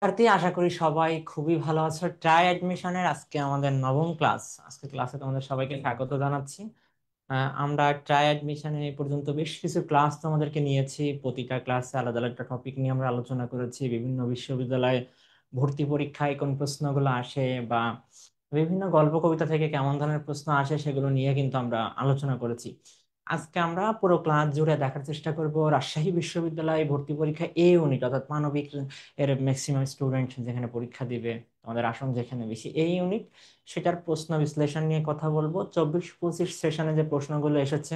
শিক্ষার্থী, আশা করি সবাই খুবই ভালো আছো। ট্রাই অ্যাডমিশনের আজকে আমাদের নবম ক্লাস। আজকে ক্লাসে তোমাদের সবাইকে স্বাগত জানাচ্ছি। আমরা ট্রাই অ্যাডমিশনে এই পর্যন্ত বেশ কিছু ক্লাস তোমাদেরকে নিয়েছি। প্রতিটা ক্লাসে আলাদা আলাদা টপিক নিয়ে আমরা আলোচনা করেছি। বিভিন্ন বিশ্ববিদ্যালয়ে ভর্তি পরীক্ষায় কোন প্রশ্নগুলো আসে, বা বিভিন্ন গল্প কবিতা থেকে কেমন ধরনের প্রশ্ন আসে, সেগুলো নিয়ে কিন্তু আমরা আলোচনা করেছি। আজকে আমরা পুরো ক্লাস জুড়ে দেখার চেষ্টা করব রাজশাহী বিশ্ববিদ্যালয়ে ভর্তি পরীক্ষা এ ইউনিট, অর্থাৎ মানবিক এর ম্যাক্সিমাম স্টুডেন্ট যেখানে পরীক্ষা দিবে, আমাদের আসন যেখানে বেশি, এই ইউনিট, সেটার প্রশ্ন বিশ্লেষণ নিয়ে কথা বলবো। 24-25 সেশনে যে প্রশ্নগুলো এসেছে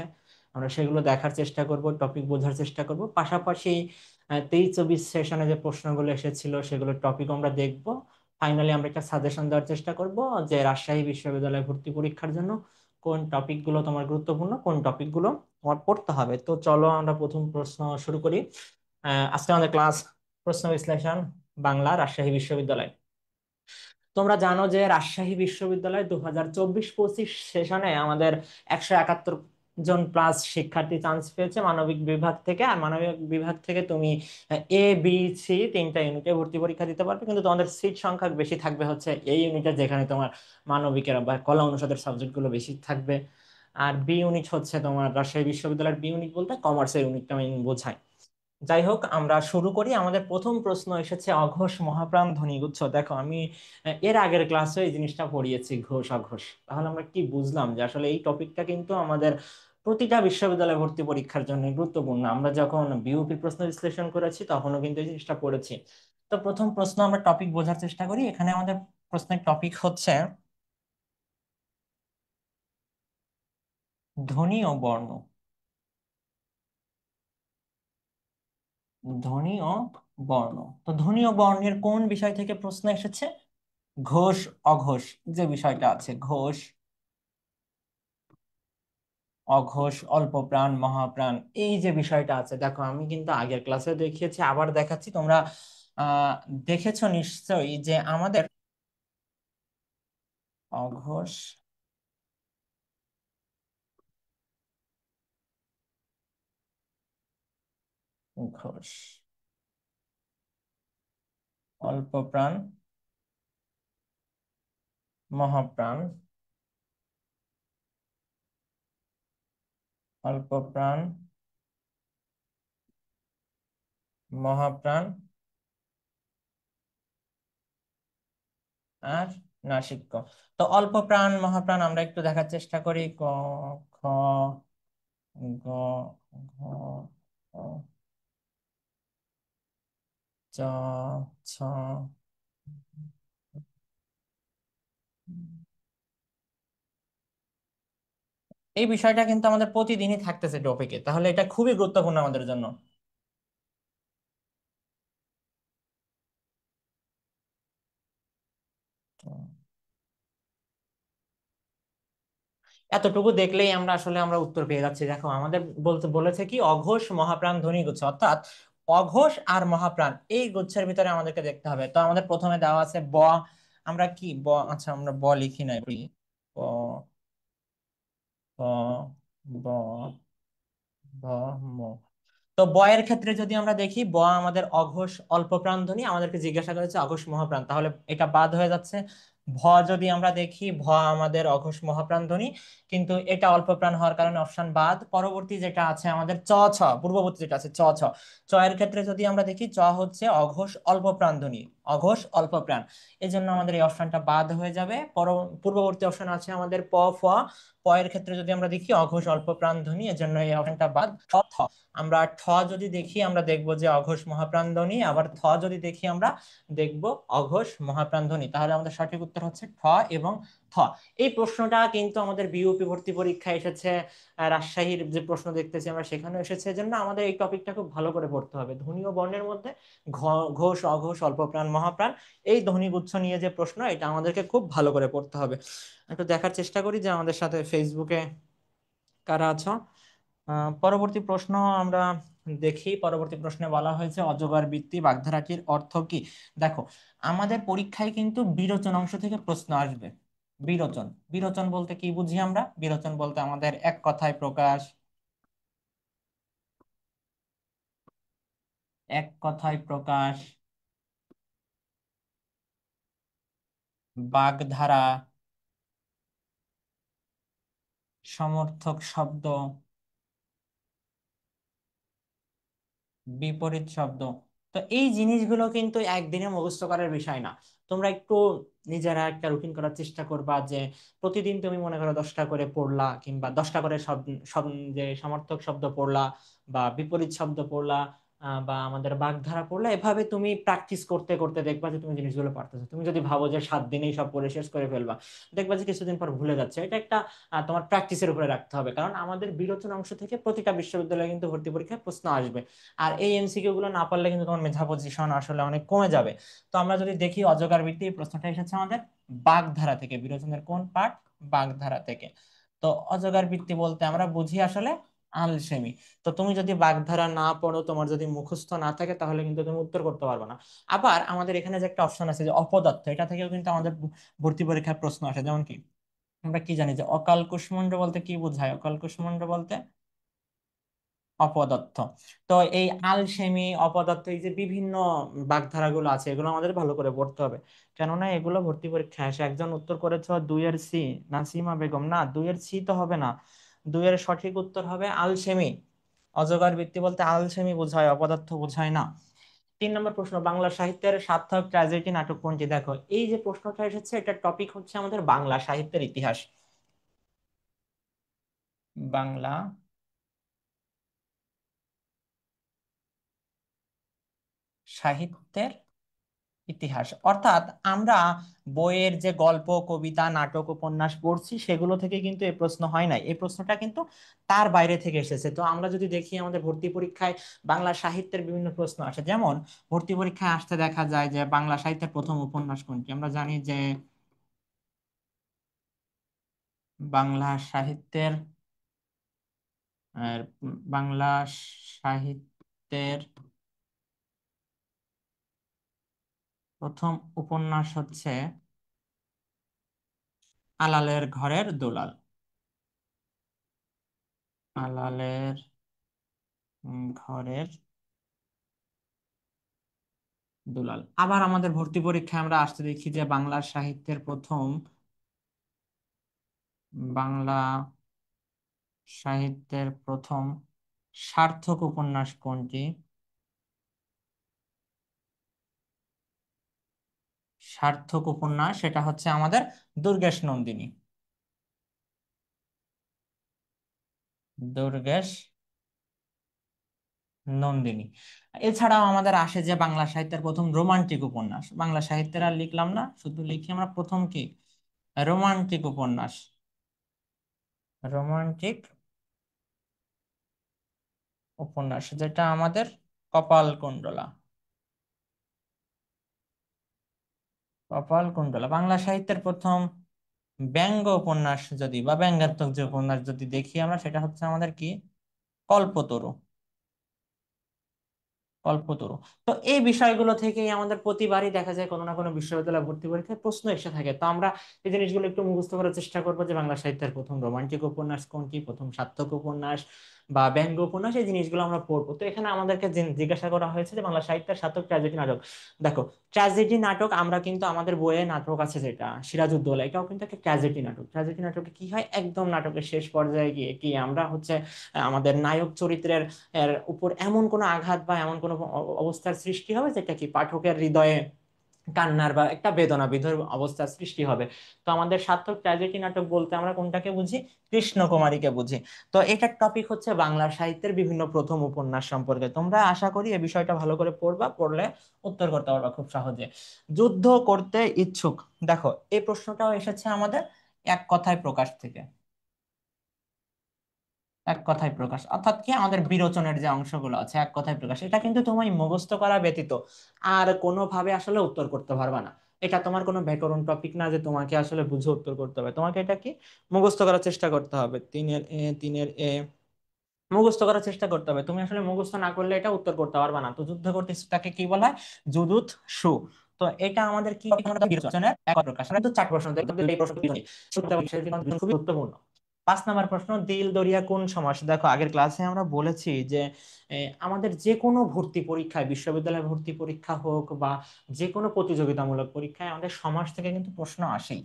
আমরা সেগুলো দেখার চেষ্টা করব, টপিক বোঝার চেষ্টা করব। পাশাপাশি 23-24 সেশনে যে প্রশ্নগুলো এসেছিল সেগুলোর টপিক আমরা দেখব। ফাইনালি আমরা একটা সাজেশন দেওয়ার চেষ্টা করব যে রাজশাহী বিশ্ববিদ্যালয়ে ভর্তি পরীক্ষার জন্য কোন টপিকগুলো তোমার গুরুত্বপূর্ণ, কোন টপিকগুলো তোমার পড়তে হবে। তো চলো আমরা প্রথম প্রশ্ন শুরু করি। আজকে আমাদের ক্লাস প্রশ্ন বিশ্লেষণ, বাংলা, রাজশাহী বিশ্ববিদ্যালয়। তোমরা জানো যে রাজশাহী বিশ্ববিদ্যালয় 2024-25 সেশনে আমাদের 171 জন প্লাস শিক্ষার্থী চান্স পেয়েছে মানবিক বিভাগ থেকে। আর মানবিক বিভাগ থেকে তুমি এ, বি, সি তিনটা ইউনিটে ভর্তি পরীক্ষা দিতে পারবে, কিন্তু তোমাদের সিট সংখ্যা বেশি থাকবে হচ্ছে এই ইউনিটে, যেখানে তোমার মানবিকের বা কলা অনুষদের সাবজেক্টগুলো বেশি থাকবে। আর বি ইউনিট হচ্ছে তোমার রাজশাহী বিশ্ববিদ্যালয়ের বি ইউনিট বলতে কমার্সের ইউনিটটা আমি বোঝাই। যাই হোক, আমরা শুরু করি। আমাদের প্রথম প্রশ্ন এসেছে অঘোষ মহাপ্রাণ ধ্বনিগুচ্ছ। দেখো, আমি এর আগের ক্লাসে এই জিনিসটা পড়িয়েছি, ঘোষ অঘোষ। তাহলে আমরা কি বুঝলাম যে আসলে এই টপিকটা কিন্তু আমাদের প্রতিটা বিশ্ববিদ্যালয় ভর্তি পরীক্ষার জন্য গুরুত্বপূর্ণ। আমরা যখন বিউপির প্রশ্ন বিশ্লেষণ করেছি তখনও কিন্তু এই জিনিসটা পড়েছি। তো প্রথম প্রশ্ন আমরা টপিক বোঝার চেষ্টা করি। এখানে আমাদের প্রশ্নের টপিক হচ্ছে ধ্বনি ও বর্ণ। ধ্বনি ও বর্ণ। তো ধ্বনি ও বর্ণের কোন বিষয় থেকে প্রশ্ন এসেছে? ঘোষ অঘোষ যে বিষয়টা আছে, ঘোষ অঘোষ অল্প প্রাণ মহাপ্রাণ, এই যে বিষয়টা আছে। দেখো, আমি কিন্তু আগের ক্লাসে দেখিয়েছি, আবার দেখাচ্ছি। তোমরা আহ দেখেছো নিশ্চয়ই যে আমাদের অঘোষ ঘোষ অল্প প্রাণ মহাপ্রাণ, অল্প প্রাণ মহাপ্রাণ আর নাসিক্য। তো অল্প প্রাণ মহাপ্রাণ আমরা একটু দেখার চেষ্টা করি। ক, খ, গ, ঘ, চ, ছ, এই বিষয়টা কিন্তু আমাদের প্রতিদিনই থাকতেছে টপিকে, তাহলে এটা খুবই গুরুত্বপূর্ণ আমাদের জন্য। তো এতটুকু দেখলেই আমরা উত্তর পেয়ে যাচ্ছি। দেখো, আমাদের বলতে বলেছে কি অঘোষ মহাপ্রাণ ধ্বনি গুচ্ছ, অর্থাৎ অঘোষ আর মহাপ্রাণ এই গুচ্ছের ভিতরে আমাদেরকে দেখতে হবে। তো আমাদের প্রথমে দেওয়া আছে ব। আমরা কি ব, আচ্ছা আমরা ব লিখি নাই, ব, ব, ব, ব, ম। তো বয়ের ক্ষেত্রে যদি আমরা দেখি, ব আমাদের অঘোষ অল্প প্রাণ ধ্বনি, আমাদেরকে জিজ্ঞাসা করেছে অঘোষ মহাপ্রাণ, তাহলে এটা বাদ হয়ে যাচ্ছে। ভ যদি আমরা দেখি, ভ আমাদের অঘোষ মহাপ্রাণ ধ্বনি, কিন্তু এটা অল্প প্রাণ হওয়ার কারণে অপশন বাদ। পরবর্তী যেটা আছে আমাদের চ ছ, পূর্ববর্তী যেটা আছে চ ছ, চ এর ক্ষেত্রে যদি আমরা দেখি, চ হচ্ছে অঘোষ অল্প প্রাণ ধ্বনি, অঘোষ অল্প প্রাণ, এই জন্য আমাদের এই অপশনটা বাদ হয়ে যাবে। পূর্ববর্তী অপশন আছে আমাদের প ফ, প এর ক্ষেত্রে যদি আমরা দেখি অঘোষ অল্প প্রাণ ধ্বনি, এজন্য এই অপশনটা বাদ। ঠ থ, আমরা ঠ যদি দেখি আমরা দেখবো যে অঘোষ মহাপ্রাণধ্বনি, আবার থ যদি দেখি আমরা দেখবো অঘোষ মহাপ্রাণধ্বনি। তাহলে আমাদের সঠিক উত্তর হচ্ছে ঠ এবং থ। এই প্রশ্নটা কিন্তু আমাদের বিউপি ভর্তি পরীক্ষায় এসেছে। রাজশাহীর যে প্রশ্ন দেখতেছি আমরা সেখানেও এসেছে। এজন্য আমাদের এই টপিকটা খুব ভালো করে পড়তে হবে। ধ্বনি ও বর্ণের মধ্যে ঘোষ অঘোষ অল্প প্রাণ মহাপ্রাণ, এই ধ্বনিগুচ্ছ নিয়ে যে প্রশ্ন, এটা আমাদেরকে খুব ভালো করে পড়তে হবে। একটু দেখার চেষ্টা করি যে আমাদের সাথে ফেসবুকে কারা আছো। পরবর্তী প্রশ্ন আমরা দেখি। পরবর্তী প্রশ্নে বলা হয়েছে অজগর বৃত্তি বাগধারাটির অর্থ কি। দেখো, আমাদের পরীক্ষায় কিন্তু বিরোচন অংশ থেকে প্রশ্ন আসবে। বিরোচন, বিরোচন বলতে কি বুঝি আমরা? বিরোচন বলতে আমাদের এক কথায় প্রকাশ, এক কথায় প্রকাশ, বাগধারা, সমর্থক শব্দ, বিপরীত শব্দ। তো এই জিনিসগুলো কিন্তু একদিনে মুখস্থ করার বিষয় না। তোমরা একটু নিজেরা একটা রুটিন করার চেষ্টা করবা যে প্রতিদিন তুমি মনে করো 10টা করে পড়লা, কিংবা 10টা করে শব্দ যে সমার্থক শব্দ পড়লা বা বিপরীত শব্দ পড়লা, বা আমাদের বাগধারা পড়লা। এভাবে তুমি প্র্যাকটিস করতে করতে দেখবা যে তুমি জিনিসগুলো পারতেছো। তুমি যদি ভাবো যে 7 দিনেই সব পড়ে শেষ করে ফেলবা, দেখবা যে কিছুদিন পর ভুলে যাচ্ছে। এটা একটা তোমার প্র্যাকটিসের উপরে রাখতে হবে, কারণ আমাদের বিরোচন অংশ থেকে প্রতিটা বিশ্ববিদ্যালয়ে কিন্তু ভর্তি পরীক্ষায় প্রশ্ন আসবে। আর এই এমসিকিউ গুলো না পারলে কিন্তু তোমার মেধা পজিশন আসলে অনেক কমে যাবে। তো আমরা যদি দেখি অজগার ভিত্তি, এই প্রশ্নটা এসেছে আমাদের বাগধারা থেকে, বিরোচনের কোন পার্ট? বাগধারা থেকে। তো অজগার ভিত্তি বলতে আমরা বুঝি আসলে আলসেমি। তো তুমি যদি বাগধারা না পড়ো, তোমার যদি মুখস্থ না থাকে, তাহলে কিন্তু তুমি উত্তর করতে পারবে না। আবার আমাদের এখানে যে একটা অপশন আছে যে অপদার্থ, এটা থেকেও কিন্তু আমাদের ভর্তি পরীক্ষার প্রশ্ন আসে। যেমন কি আমরা কি জানি যে অকাল কুষ্মান্ড বলতে কি বোঝায়? অকাল কুষ্মান্ড বলতে অপদার্থ। তো এই আলসেমি, অপদার্থ, এই যে বিভিন্ন বাগধারাগুলো আছে, এগুলো আমাদের ভালো করে পড়তে হবে। কেননা এগুলো ভর্তি পরীক্ষায় আসে। একজন উত্তর করেছে 2-এর সি, নাসিমা বেগম। না, 2-এর সি তো হবে না, 2-এর সঠিক উত্তর হবে আলসেমি। অজগার ভিত্তি বলতে আলসেমি বোঝায়, অপদার্থ বোঝায় না। 3 নম্বর প্রশ্ন, বাংলা সাহিত্যের সার্থক ট্র্যাজেডি নাটক কোনটি? দেখো, এই যে প্রশ্নটা এসেছে, এটার টপিক হচ্ছে আমাদের বাংলা সাহিত্যের ইতিহাস। বাংলা সাহিত্যের ইতিহাস, অর্থাৎ আমরা বইয়ের যে গল্প, কবিতা, নাটক, উপন্যাস পড়ছি, সেগুলো থেকে কিন্তু এই প্রশ্ন হয় নাই। এই প্রশ্নটা কিন্তু তার বাইরে থেকে এসেছে। তো আমরা যদি দেখি আমাদের ভর্তি পরীক্ষায় বাংলা সাহিত্যের বিভিন্ন প্রশ্ন আসে। যেমন ভর্তি পরীক্ষায় আসতে দেখা যায় যে বাংলা সাহিত্যের প্রথম উপন্যাস কোনটি? আমরা জানি যে বাংলা সাহিত্যের বাংলা সাহিত্যের প্রথম উপন্যাস হচ্ছে আলালের ঘরের দুলাল। আলালের ঘরের দুলাল। আবার আমাদের ভর্তি পরীক্ষায় আমরা আসতে দেখি যে বাংলা সাহিত্যের প্রথম, বাংলা সাহিত্যের প্রথম সার্থক উপন্যাস কোনটি? সার্থক উপন্যাস সেটা হচ্ছে আমাদের দুর্গেশ নন্দিনী। দুর্গেশ নন্দিনী। এছাড়াও আমাদের আসে যে বাংলা সাহিত্যের প্রথম রোমান্টিক উপন্যাস। বাংলা সাহিত্যের আর লিখলাম না, শুধু লিখি আমরা প্রথম কি রোমান্টিক উপন্যাস। রোমান্টিক উপন্যাস যেটা আমাদের কপালকুণ্ডলা। কপালকুণ্ডলা। বাংলা সাহিত্যের প্রথম ব্যঙ্গ উপন্যাস যদি বা ব্যঙ্গাত্মক যে উপন্যাস যদি দেখি আমরা, সেটা হচ্ছে আমাদের কি কল্পতরু। কল্পতরু। তো এই বিষয়গুলো থেকেই আমাদের প্রতিবারই দেখা যায় কোনো না কোনো বিশ্ববিদ্যালয় ভর্তি পরীক্ষায় প্রশ্ন এসে থাকে। তো আমরা এই জিনিসগুলো একটু মুখস্থ করার চেষ্টা করবো যে বাংলা সাহিত্যের প্রথম রোমান্টিক উপন্যাস কোনটি, প্রথম সার্থক উপন্যাস বা ব্যঙ্গ উপন্যাস, এই জিনিসগুলো আমরা পড়বো। তো এখানে আমাদেরকে জিজ্ঞাসা করা হয়েছে যে বাংলা সাহিত্যের সার্থক ট্র্যাজেডি নাটক। দেখো, ট্র্যাজেডি নাটক আমরা কিন্তু আমাদের বইয়ে নাটক আছে যেটা সিরাজউদ্দৌলা, এটাও কিন্তু একটা ট্র্যাজেডি নাটক। ট্র্যাজেডি নাটকে কি হয়, একদম নাটকের শেষ পর্যায়ে গিয়ে কি আমরা হচ্ছে আমাদের নায়ক চরিত্রের এর উপর এমন কোনো আঘাত বা এমন কোনো অবস্থার সৃষ্টি হবে যেটা কি পাঠকের হৃদয়ে কান্নার বা একটা বেদনা বিধুর অবস্থার সৃষ্টি হবে। তো আমাদের সার্থক ট্র্যাজেডি নাটক বলতে আমরা কোনটাকে বুঝি? কৃষ্ণকুমারীকে বুঝি। তো এটার টপিক হচ্ছে বাংলা সাহিত্যের বিভিন্ন প্রথম উপন্যাস সম্পর্কে। তোমরা আশা করি এই বিষয়টা ভালো করে পড়বা, পড়লে উত্তর করতে পারবা খুব সহজে। যুদ্ধ করতে ইচ্ছুক। দেখো, এই প্রশ্নটাও এসেছে আমাদের এক কথায় প্রকাশ থেকে। এক কথায় প্রকাশ অর্থাৎ কি আমাদের বিরোচনের যে অংশগুলো আছে, এক কথায় প্রকাশ, এটা কিন্তু তুমি মুখস্থ করা ব্যতীত আর কোনোভাবে আসলে উত্তর করতে পারবা না। এটা তোমার কোনো ব্যাকরণ টপিক না যে তোমাকে আসলে বুঝে উত্তর করতে হবে। তোমাকে এটা কি মুখস্থ করার চেষ্টা করতে হবে। 3-এর এ, 3-এর এ মুখস্থ করার চেষ্টা করতে হবে। তুমি আসলে মুখস্থ না করলে এটা উত্তর করতে পারবা না। তো যুদ্ধ করতে তাকে কি বলা হয়? যুদুত সু। তো এটা আমাদের কি বিরোচনের এক প্রকাশ। আমরা কিন্তু 4 প্রশ্ন দেখবো, এই প্রশ্ন খুবই গুরুত্বপূর্ণ। 5 নম্বর প্রশ্ন, দিল দরিয়া কোন সমাস? দেখো আগের ক্লাসে আমরা বলেছি যে আমাদের যে কোনো ভর্তি পরীক্ষায়, বিশ্ববিদ্যালয় ভর্তি পরীক্ষা হোক বা যে কোনো প্রতিযোগিতামূলক পরীক্ষায়, আমাদের সমাস থেকে কিন্তু প্রশ্ন আসেই।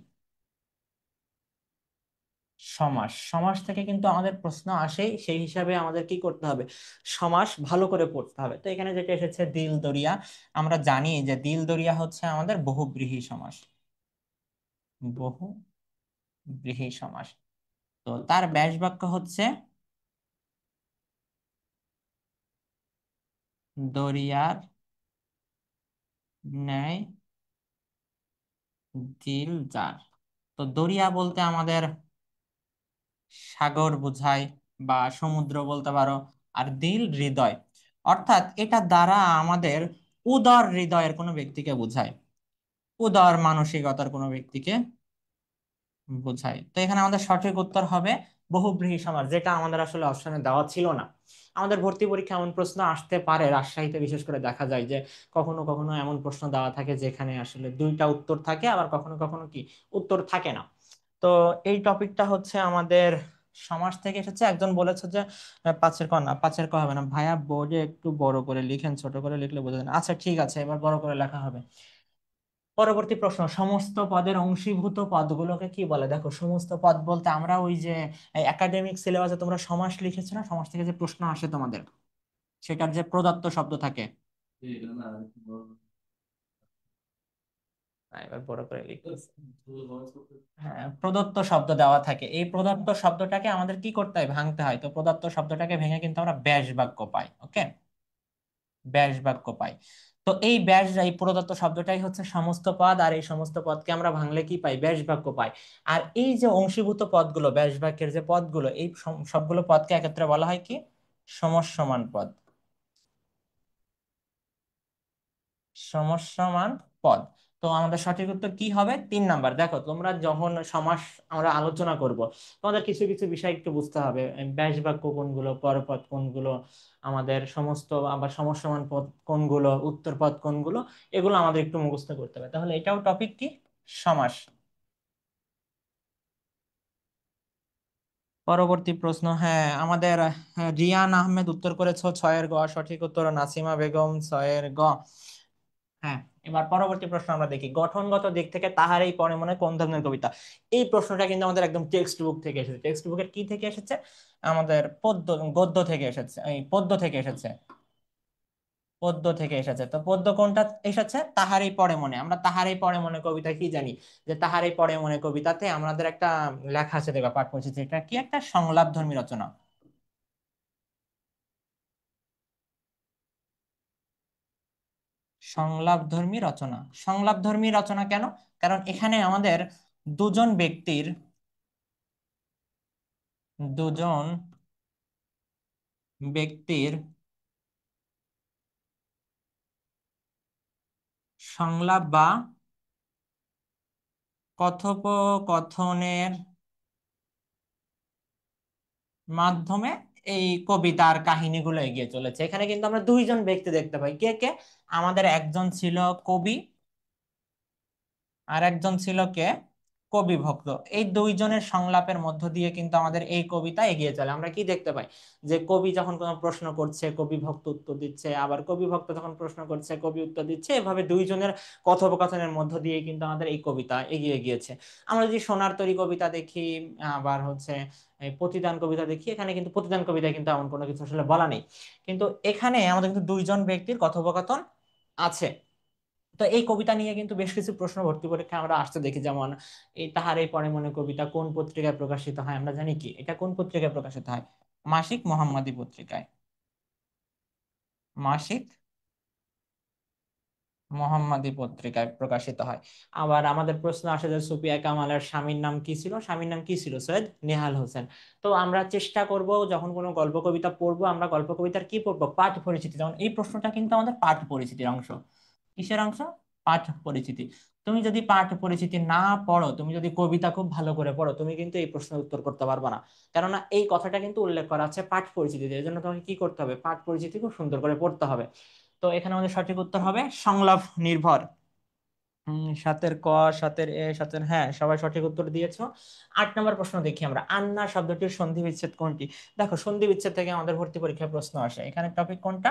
সমাস সমাস থেকে কিন্তু আমাদের প্রশ্ন আসেই, সেই হিসাবে আমাদের কি করতে হবে? সমাস ভালো করে পড়তে হবে। তো এখানে যেটা এসেছে দিল দরিয়া, আমরা জানি যে দিল দরিয়া হচ্ছে আমাদের বহুব্রীহি সমাস। বহুব্রীহি সমাস। তো তার ব্যাস বাক্য হচ্ছে দরিয়ার ন্যায় দিল যার। তো দরিয়া বলতে আমাদের সাগর বোঝায় বা সমুদ্র বলতে পারো, আর দিল হৃদয়। অর্থাৎ এটা দ্বারা আমাদের উদার হৃদয়ের কোনো ব্যক্তিকে বোঝায়, উদার মানসিকতার কোনো ব্যক্তিকে বোঝায়। তো এখানে আমাদের সঠিক উত্তর হবে বহুব্রীহি সমাস, যেটা আমাদের আসলে অপশনে দেওয়া ছিল না। আমাদের ভর্তি পরীক্ষা এমন প্রশ্ন আসতে পারে, রাজশাহীতে বিশেষ করে দেখা যায় যে কখনো কখনো এমন প্রশ্ন দেওয়া থাকে যেখানে আসলে দুইটা উত্তর থাকে, আবার কখনো কখনো কি উত্তর থাকে না। তো এই টপিকটা হচ্ছে আমাদের সমাজ থেকে এসেছে। একজন বলেছে যে 5-এর ক না, 5-এর ক হবে না ভাইয়া, বোর্ডে একটু বড় করে লিখেন, ছোট করে লিখলে বোঝা যায় না। আচ্ছা ঠিক আছে, এবার বড় করে লেখা হবে। পরবর্তী প্রশ্ন, সমস্ত পদের অংশীভূত পদগুলোকে কি বলে? দেখো সমস্ত পদ বলতে আমরা ওই যে একাডেমিক সিলেবাসে তোমরা সমাস লিখেছো না, সমাস থেকে যে প্রশ্ন আসে তোমাদের, সেটার যে প্রদত্ত শব্দ থাকে। এবার বড় করে লিখতেছি। হ্যাঁ, প্রদত্ত শব্দ দেওয়া থাকে, এই প্রদত্ত শব্দটাকে আমাদের কি করতে হয়? ভাঙতে হয়। তো প্রদত্ত শব্দটাকে ভেঙে কিন্তু আমরা ব্যাস বাক্য পাই। ওকে, ব্যাস বাক্য পাই। তো এই ব্যাস, এই প্রদত্ত শব্দটাই হচ্ছে সমস্ত পদ, আর এই সমস্ত পদকে আমরা ভাঙলে কি পাই? ব্যাস বাক্য পাই। আর এই যে অংশীভূত পদগুলো, ব্যাস বাক্যের যে পদগুলো, এই সবগুলো পদকে একত্রে বলা হয় কি? সমসমান পদ। সমসমান পদ। তো আমাদের সঠিক উত্তর কি হবে? 3 নাম্বার। দেখো তোমরা যখন সমাস আমরা আলোচনা করব, তোমাদের কিছু কিছু বিষয় একটু বুঝতে হবে। ব্যাস বাক্য কোনগুলো, পরপদ কোনগুলো, আমাদের সমস্ত আবার সমসমান পদ কোনগুলো, উত্তর পদ কোনগুলো, এগুলো আমাদের একটু মুখস্থ করতে হবে। তাহলে এটাও টপিক কি? সমাস। পরবর্তী প্রশ্ন, হ্যাঁ আমাদের রিয়ান আহমেদ উত্তর করেছো 6-এর গ, সঠিক উত্তর নাসিমা বেগম 6-এর গ। হ্যাঁ, এবার পরবর্তী প্রশ্ন আমরা দেখি, গঠনগত দিক থেকে তাহারই পরে মনে কোন ধরনের কবিতা? এই প্রশ্নটা কিন্তু আমাদের একদম টেক্সট বুক থেকে এসেছে। টেক্সট বুকের কি থেকে এসেছে? আমাদের গদ্য থেকে এসেছে, এই পদ্য থেকে এসেছে। পদ্য থেকে এসেছে। তো পদ্য কোনটা এসেছে? তাহারই পরে মনে। আমরা তাহারই পরে মনে কবিতা কি জানি? যে তাহারই পরে মনে কবিতাতে আমাদের একটা লেখা আছে, দেখো পাঠ করছি, এটা কি একটা সংলাপ ধর্মী রচনা। সংলাপ ধর্মী রচনা। সংলাপ ধর্মী রচনা কেন? কারণ এখানে আমাদের দুজন ব্যক্তির, দুজন ব্যক্তির সংলাপ বা কথোপকথনের মাধ্যমে এই কবিতার কাহিনীগুলো এগিয়ে চলেছে। এখানে কিন্তু আমরা দুইজন ব্যক্তি দেখতে পাই। কে কে? আমাদের একজন ছিল কবি, আর একজন ছিল কে? কবি ভক্ত। এই দুইজনের সংলাপের মধ্য দিয়ে কিন্তু আমাদের এই কবিতা এগিয়ে চলে। আমরা কি দেখতে পাই? যে কবি যখন কোনো প্রশ্ন করছে, কবি ভক্ত উত্তর দিচ্ছে, আবার কবি ভক্ত যখন প্রশ্ন করছে, কবি উত্তর দিচ্ছে। এভাবে দুইজনের কথোপকথনের মধ্য দিয়ে কিন্তু আমাদের এই কবিতা এগিয়ে গিয়েছে। আমরা যদি সোনার তরী কবিতা দেখি, আবার হচ্ছে এই প্রতিদান কবিতা দেখি, এখানে কিন্তু প্রতিদান কবিতায় কিন্তু এমন কোনো কিছু আসলে বলা নেই। কিন্তু এখানে আমাদের কিন্তু দুইজন ব্যক্তির কথোপকথন আছে। তো এই কবিতা নিয়ে কিন্তু বেশ কিছু প্রশ্ন ভর্তি পরীক্ষা আমরা আসতে দেখি। যেমন এই তাহার এই পরে মনে কবিতা কোন পত্রিকায় প্রকাশিত হয়? আমরা জানি কি এটা কোন পত্রিকায় প্রকাশিত হয়? মাসিক মোহাম্মদী পত্রিকায়। মাসিক মোহাম্মদী পত্রিকায় প্রকাশিত হয়। আবার আমাদের প্রশ্ন আসে যে সুফিয়া কামালের স্বামীর নাম কি ছিল? স্বামীর নাম কি ছিল? সৈয়দ নেহাল হোসেন। তো আমরা চেষ্টা করব যখন কোনো গল্প কবিতা পড়বো, আমরা গল্প কবিতার কি পড়বো? পাঠ পরিচিতি। যেমন এই প্রশ্নটা কিন্তু আমাদের পাঠ পরিচিতির অংশ। কিসের অংশ? পাঠ পরিচিতি। তুমি যদি পাঠ পরিচিতি না পড়ো, তুমি যদি কবিতা খুব ভালো করে পড়ো, তুমি কিন্তু এই প্রশ্নের উত্তর করতে পারবে না। কেননা এই কথাটা কিন্তু উল্লেখ করা আছে পাঠ পরিচিতিতে। এই জন্য তোমাকে কি করতে হবে? পাঠ পরিচিতি খুব সুন্দর করে পড়তে হবে। তো এখানে আমাদের সঠিক উত্তর হবে সংলাপ নির্ভর। সাতের ক, সাতের এ, সাতের হ্যাঁ, সবাই সঠিক উত্তর দিয়েছো। 8 নম্বর প্রশ্ন দেখি আমরা, আন্না শব্দটির সন্ধি বিচ্ছেদ কোনটি? দেখো, সন্ধি বিচ্ছেদ থেকে আমাদের ভর্তি পরীক্ষায় প্রশ্ন আসে, এখানে টপিক কোনটা?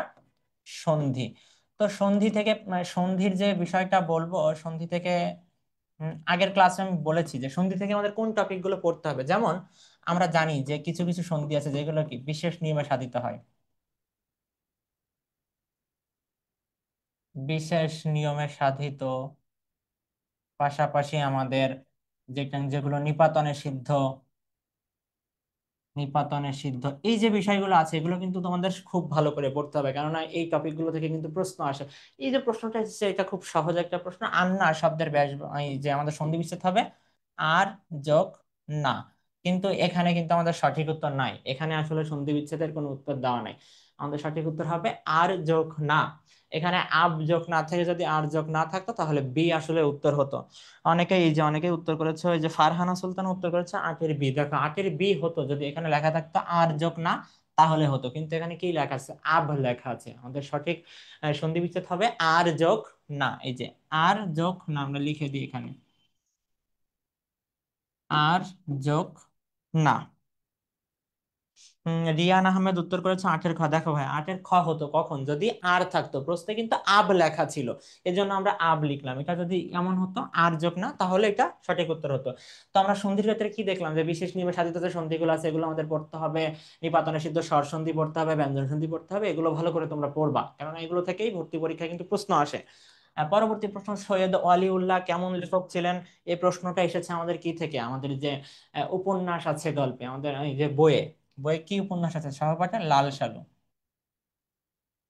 সন্ধি। তো সন্ধি থেকে সন্ধির যে বিষয়টা বলবো, সন্ধি থেকে আগের ক্লাসে আমি বলেছি যে সন্ধি থেকে আমাদের কোন টপিক গুলো পড়তে হবে। যেমন আমরা জানি যে কিছু কিছু সন্ধি আছে যেগুলো কি বিশেষ নিয়মে সাধিত হয়, বিশেষ নিয়মে সাধিত, পাশাপাশি আমাদের যেগুলো নিপাতনে সিদ্ধ, নিপাতনে সিদ্ধ, এই যে বিষয়গুলো আছে এগুলো কিন্তু তোমাদের খুব ভালো করে পড়তে হবে, কেননা এই টপিকগুলো থেকে কিন্তু প্রশ্ন আসে। এই যে প্রশ্নটা এসেছে এটা খুব সহজ একটা প্রশ্ন, আন্না শব্দের ব্যাস, এই যে আমাদের সন্ধি বিচ্ছেদ হবে আর যোগ না। কিন্তু এখানে কিন্তু আমাদের সঠিক উত্তর নাই, এখানে আসলে সন্ধি বিচ্ছেদের কোনো উত্তর দেওয়া নাই। আমাদের সঠিক উত্তর হবে আর যোগ না। এখানে আব যোগ না থেকে যদি আর যোগ না থাকতো তাহলে বি আসলে উত্তর হতো। অনেকেই উত্তর করেছে, ওই যে ফারহানা সুলতান উত্তর করেছে আটের বি। দেখো, আটের বি হতো যদি এখানে লেখা থাকতো আর যোগ না, তাহলে হতো, কিন্তু এখানে কি লেখা আছে? আব লেখা আছে। আমাদের সঠিক সন্ধি বিচ্ছেদ হবে আর যোগ না। এই যে আর যোগ না, আমরা লিখে দিই এখানে, আর যোগ না। রিয়ান আহমেদ উত্তর করেছে আটের খ। দেখো ভাই, আটের খ হতো কখন? যদি আর থাকতো, প্রশ্নে কিন্তু আব লেখা ছিল, এজন্য আমরা আব লিখলাম। এটা যদি এমন হতো আর যোগ না, তাহলে এটা সঠিক উত্তর হতো। তো আমরা সন্ধির ক্ষেত্রে কি দেখলাম, যে বিশেষ নিয়মে সাধিত যে সন্ধিগুলো আছে এগুলো আমাদের পড়তে হবে, নিপাতনে সিদ্ধ স্বর সন্ধি পড়তে হবে, ব্যঞ্জন সন্ধি পড়তে হবে, এগুলো ভালো করে তোমরা পড়বা, কারণ এগুলো থেকেই ভর্তি পরীক্ষায় কিন্তু প্রশ্ন আসে। পরবর্তী প্রশ্ন, সৈয়দ ওয়ালিউল্লাহ কেমন লেখক ছিলেন? এই প্রশ্নটা এসেছে আমাদের কি থেকে, আমাদের যে উপন্যাস আছে গল্পে, আমাদের এই যে বইয়ে, বইয়ে কি উপন্যাস আছে সহপাঠে? লাল সালু।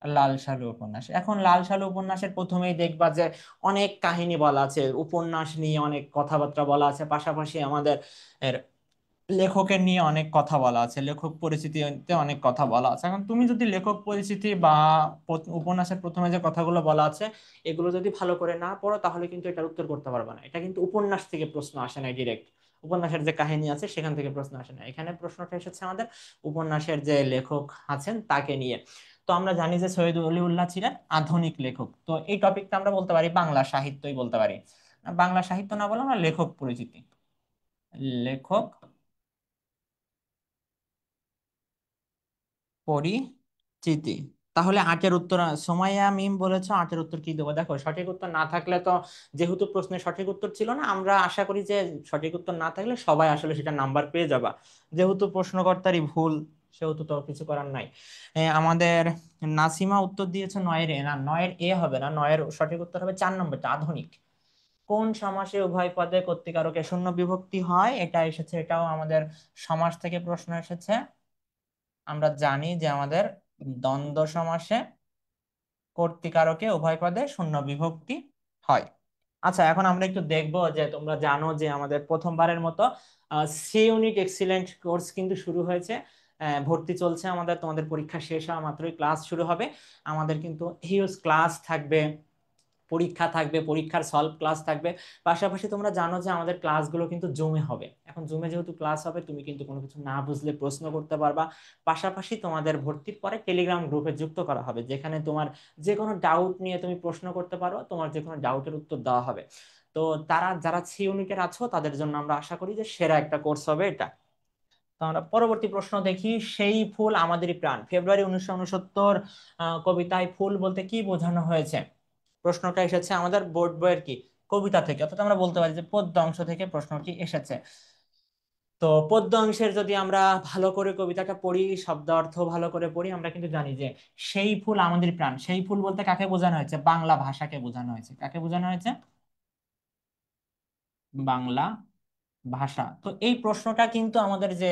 লাল সালু উপন্যাস। এখন লাল সালু উপন্যাসের প্রথমেই দেখবা যে অনেক কাহিনী বলা আছে, উপন্যাস নিয়ে অনেক কথাবার্তা বলা আছে, পাশাপাশি আমাদের এর লেখকের নিয়ে অনেক কথা বলা আছে, লেখক পরিচিতিতে অনেক কথা বলা আছে। এখন তুমি যদি লেখক পরিচিতি বা উপন্যাসের প্রথমে যে কথাগুলো বলা আছে এগুলো যদি ভালো করে না পড়ো, তাহলে কিন্তু এটার উত্তর করতে পারবে না। এটা কিন্তু উপন্যাস থেকে প্রশ্ন আসে না ডিরেক্ট, উপন্যাসের যে কাহিনী আছে সেখান থেকে প্রশ্ন আসে না, এখানে প্রশ্নটা এসেছে আমাদের উপন্যাসের যে লেখক আছেন তাকে নিয়ে। তো আমরা জানি যে সৈয়দ অলিউল্লাহ ছিলেন আধুনিক লেখক। তো এই টপিকটা আমরা বলতে পারি বাংলা সাহিত্যই বলতে পারি। বাংলা সাহিত্য না বলে আমরা লেখক পরিচিতি, লেখক পরিচিতি। তাহলে আটের উত্তর, সোমাইয়া মিম বলেছো আটের উত্তর কি দেবো? দেখো, সঠিক উত্তর না থাকলে তো, যেহেতু প্রশ্নের সঠিক উত্তর ছিল না, আমরা আশা করি যে সঠিক উত্তর না থাকলে সবাই আসলে সেটা নাম্বার পেয়ে যাবা। যেহেতু প্রশ্নকর্তারই ভুল, সেহেতু তো কিছু করার নাই। আমাদের নাসিমা উত্তর দিয়েছে নয়ের এ, না নয়ের এ হবে না, নয়ের সঠিক উত্তর হবে 4 নম্বরটা, আধুনিক। কোন সমাসে উভয় পদে কর্তৃকারকে শূন্য বিভক্তি হয়? এটা এসেছে, এটাও আমাদের সমাস থেকে প্রশ্ন এসেছে। আমরা জানি যে আমাদের দ্বন্দ্ব সমাসে কর্তৃকারকে উভয় পদে শূন্য বিভক্তি হয়। আচ্ছা, এখন আমরা একটু দেখবো যে তোমরা জানো যে আমাদের প্রথমবারের মতো সি ইউনিট এক্সিলেন্ট কোর্স কিন্তু শুরু হয়েছে, ভর্তি চলছে আমাদের, তোমাদের পরীক্ষা শেষ হওয়া মাত্রই ক্লাস শুরু হবে। আমাদের কিন্তু হিউজ ক্লাস থাকবে, পরীক্ষা থাকবে, পরীক্ষার সলভ ক্লাস থাকবে। পাশাপাশি তোমরা জানো যে আমাদের ক্লাসগুলো কিন্তু জুমে হবে। এখন জুমে যেহেতু ক্লাস হবে, তুমি কিন্তু কোনো কিছু না বুঝলে প্রশ্ন করতে পারবা। পাশাপাশি তোমাদের ভর্তির পরে টেলিগ্রাম গ্রুপে যুক্ত করা হবে, যেখানে তোমার যে কোনো ডাউট নিয়ে তুমি প্রশ্ন করতে পারো, তোমার যে কোনো ডাউটের উত্তর দেওয়া হবে। তো তারা যারা সি ইউনিটের আছো তাদের জন্য আমরা আশা করি যে সেরা একটা কোর্স হবে এটা। তো আমরা পরবর্তী প্রশ্ন দেখি, সেই ফুল আমাদেরই প্রাণ, ফেব্রুয়ারি 1969 কবিতায় ফুল বলতে কি বোঝানো হয়েছে? প্রশ্নটা এসেছে আমাদের বোর্ড বইয়ের কি কবিতা থেকে, অর্থাৎ আমরা বলতে পারি যে পদ্য অংশ থেকে প্রশ্নটি এসেছে। তো পদ্য অংশের যদি আমরা ভালো করে কবিতাটা পড়ি, শব্দ অর্থ ভালো করে পড়ি, আমরা কিন্তু জানি যে সেই ফুল আমাদের প্রাণ, সেই ফুল বলতে কাকে বোঝানো হয়েছে? বাংলা ভাষাকে বোঝানো হয়েছে। কাকে বোঝানো হয়েছে? বাংলা ভাষা। তো এই প্রশ্নটা কিন্তু আমাদের যে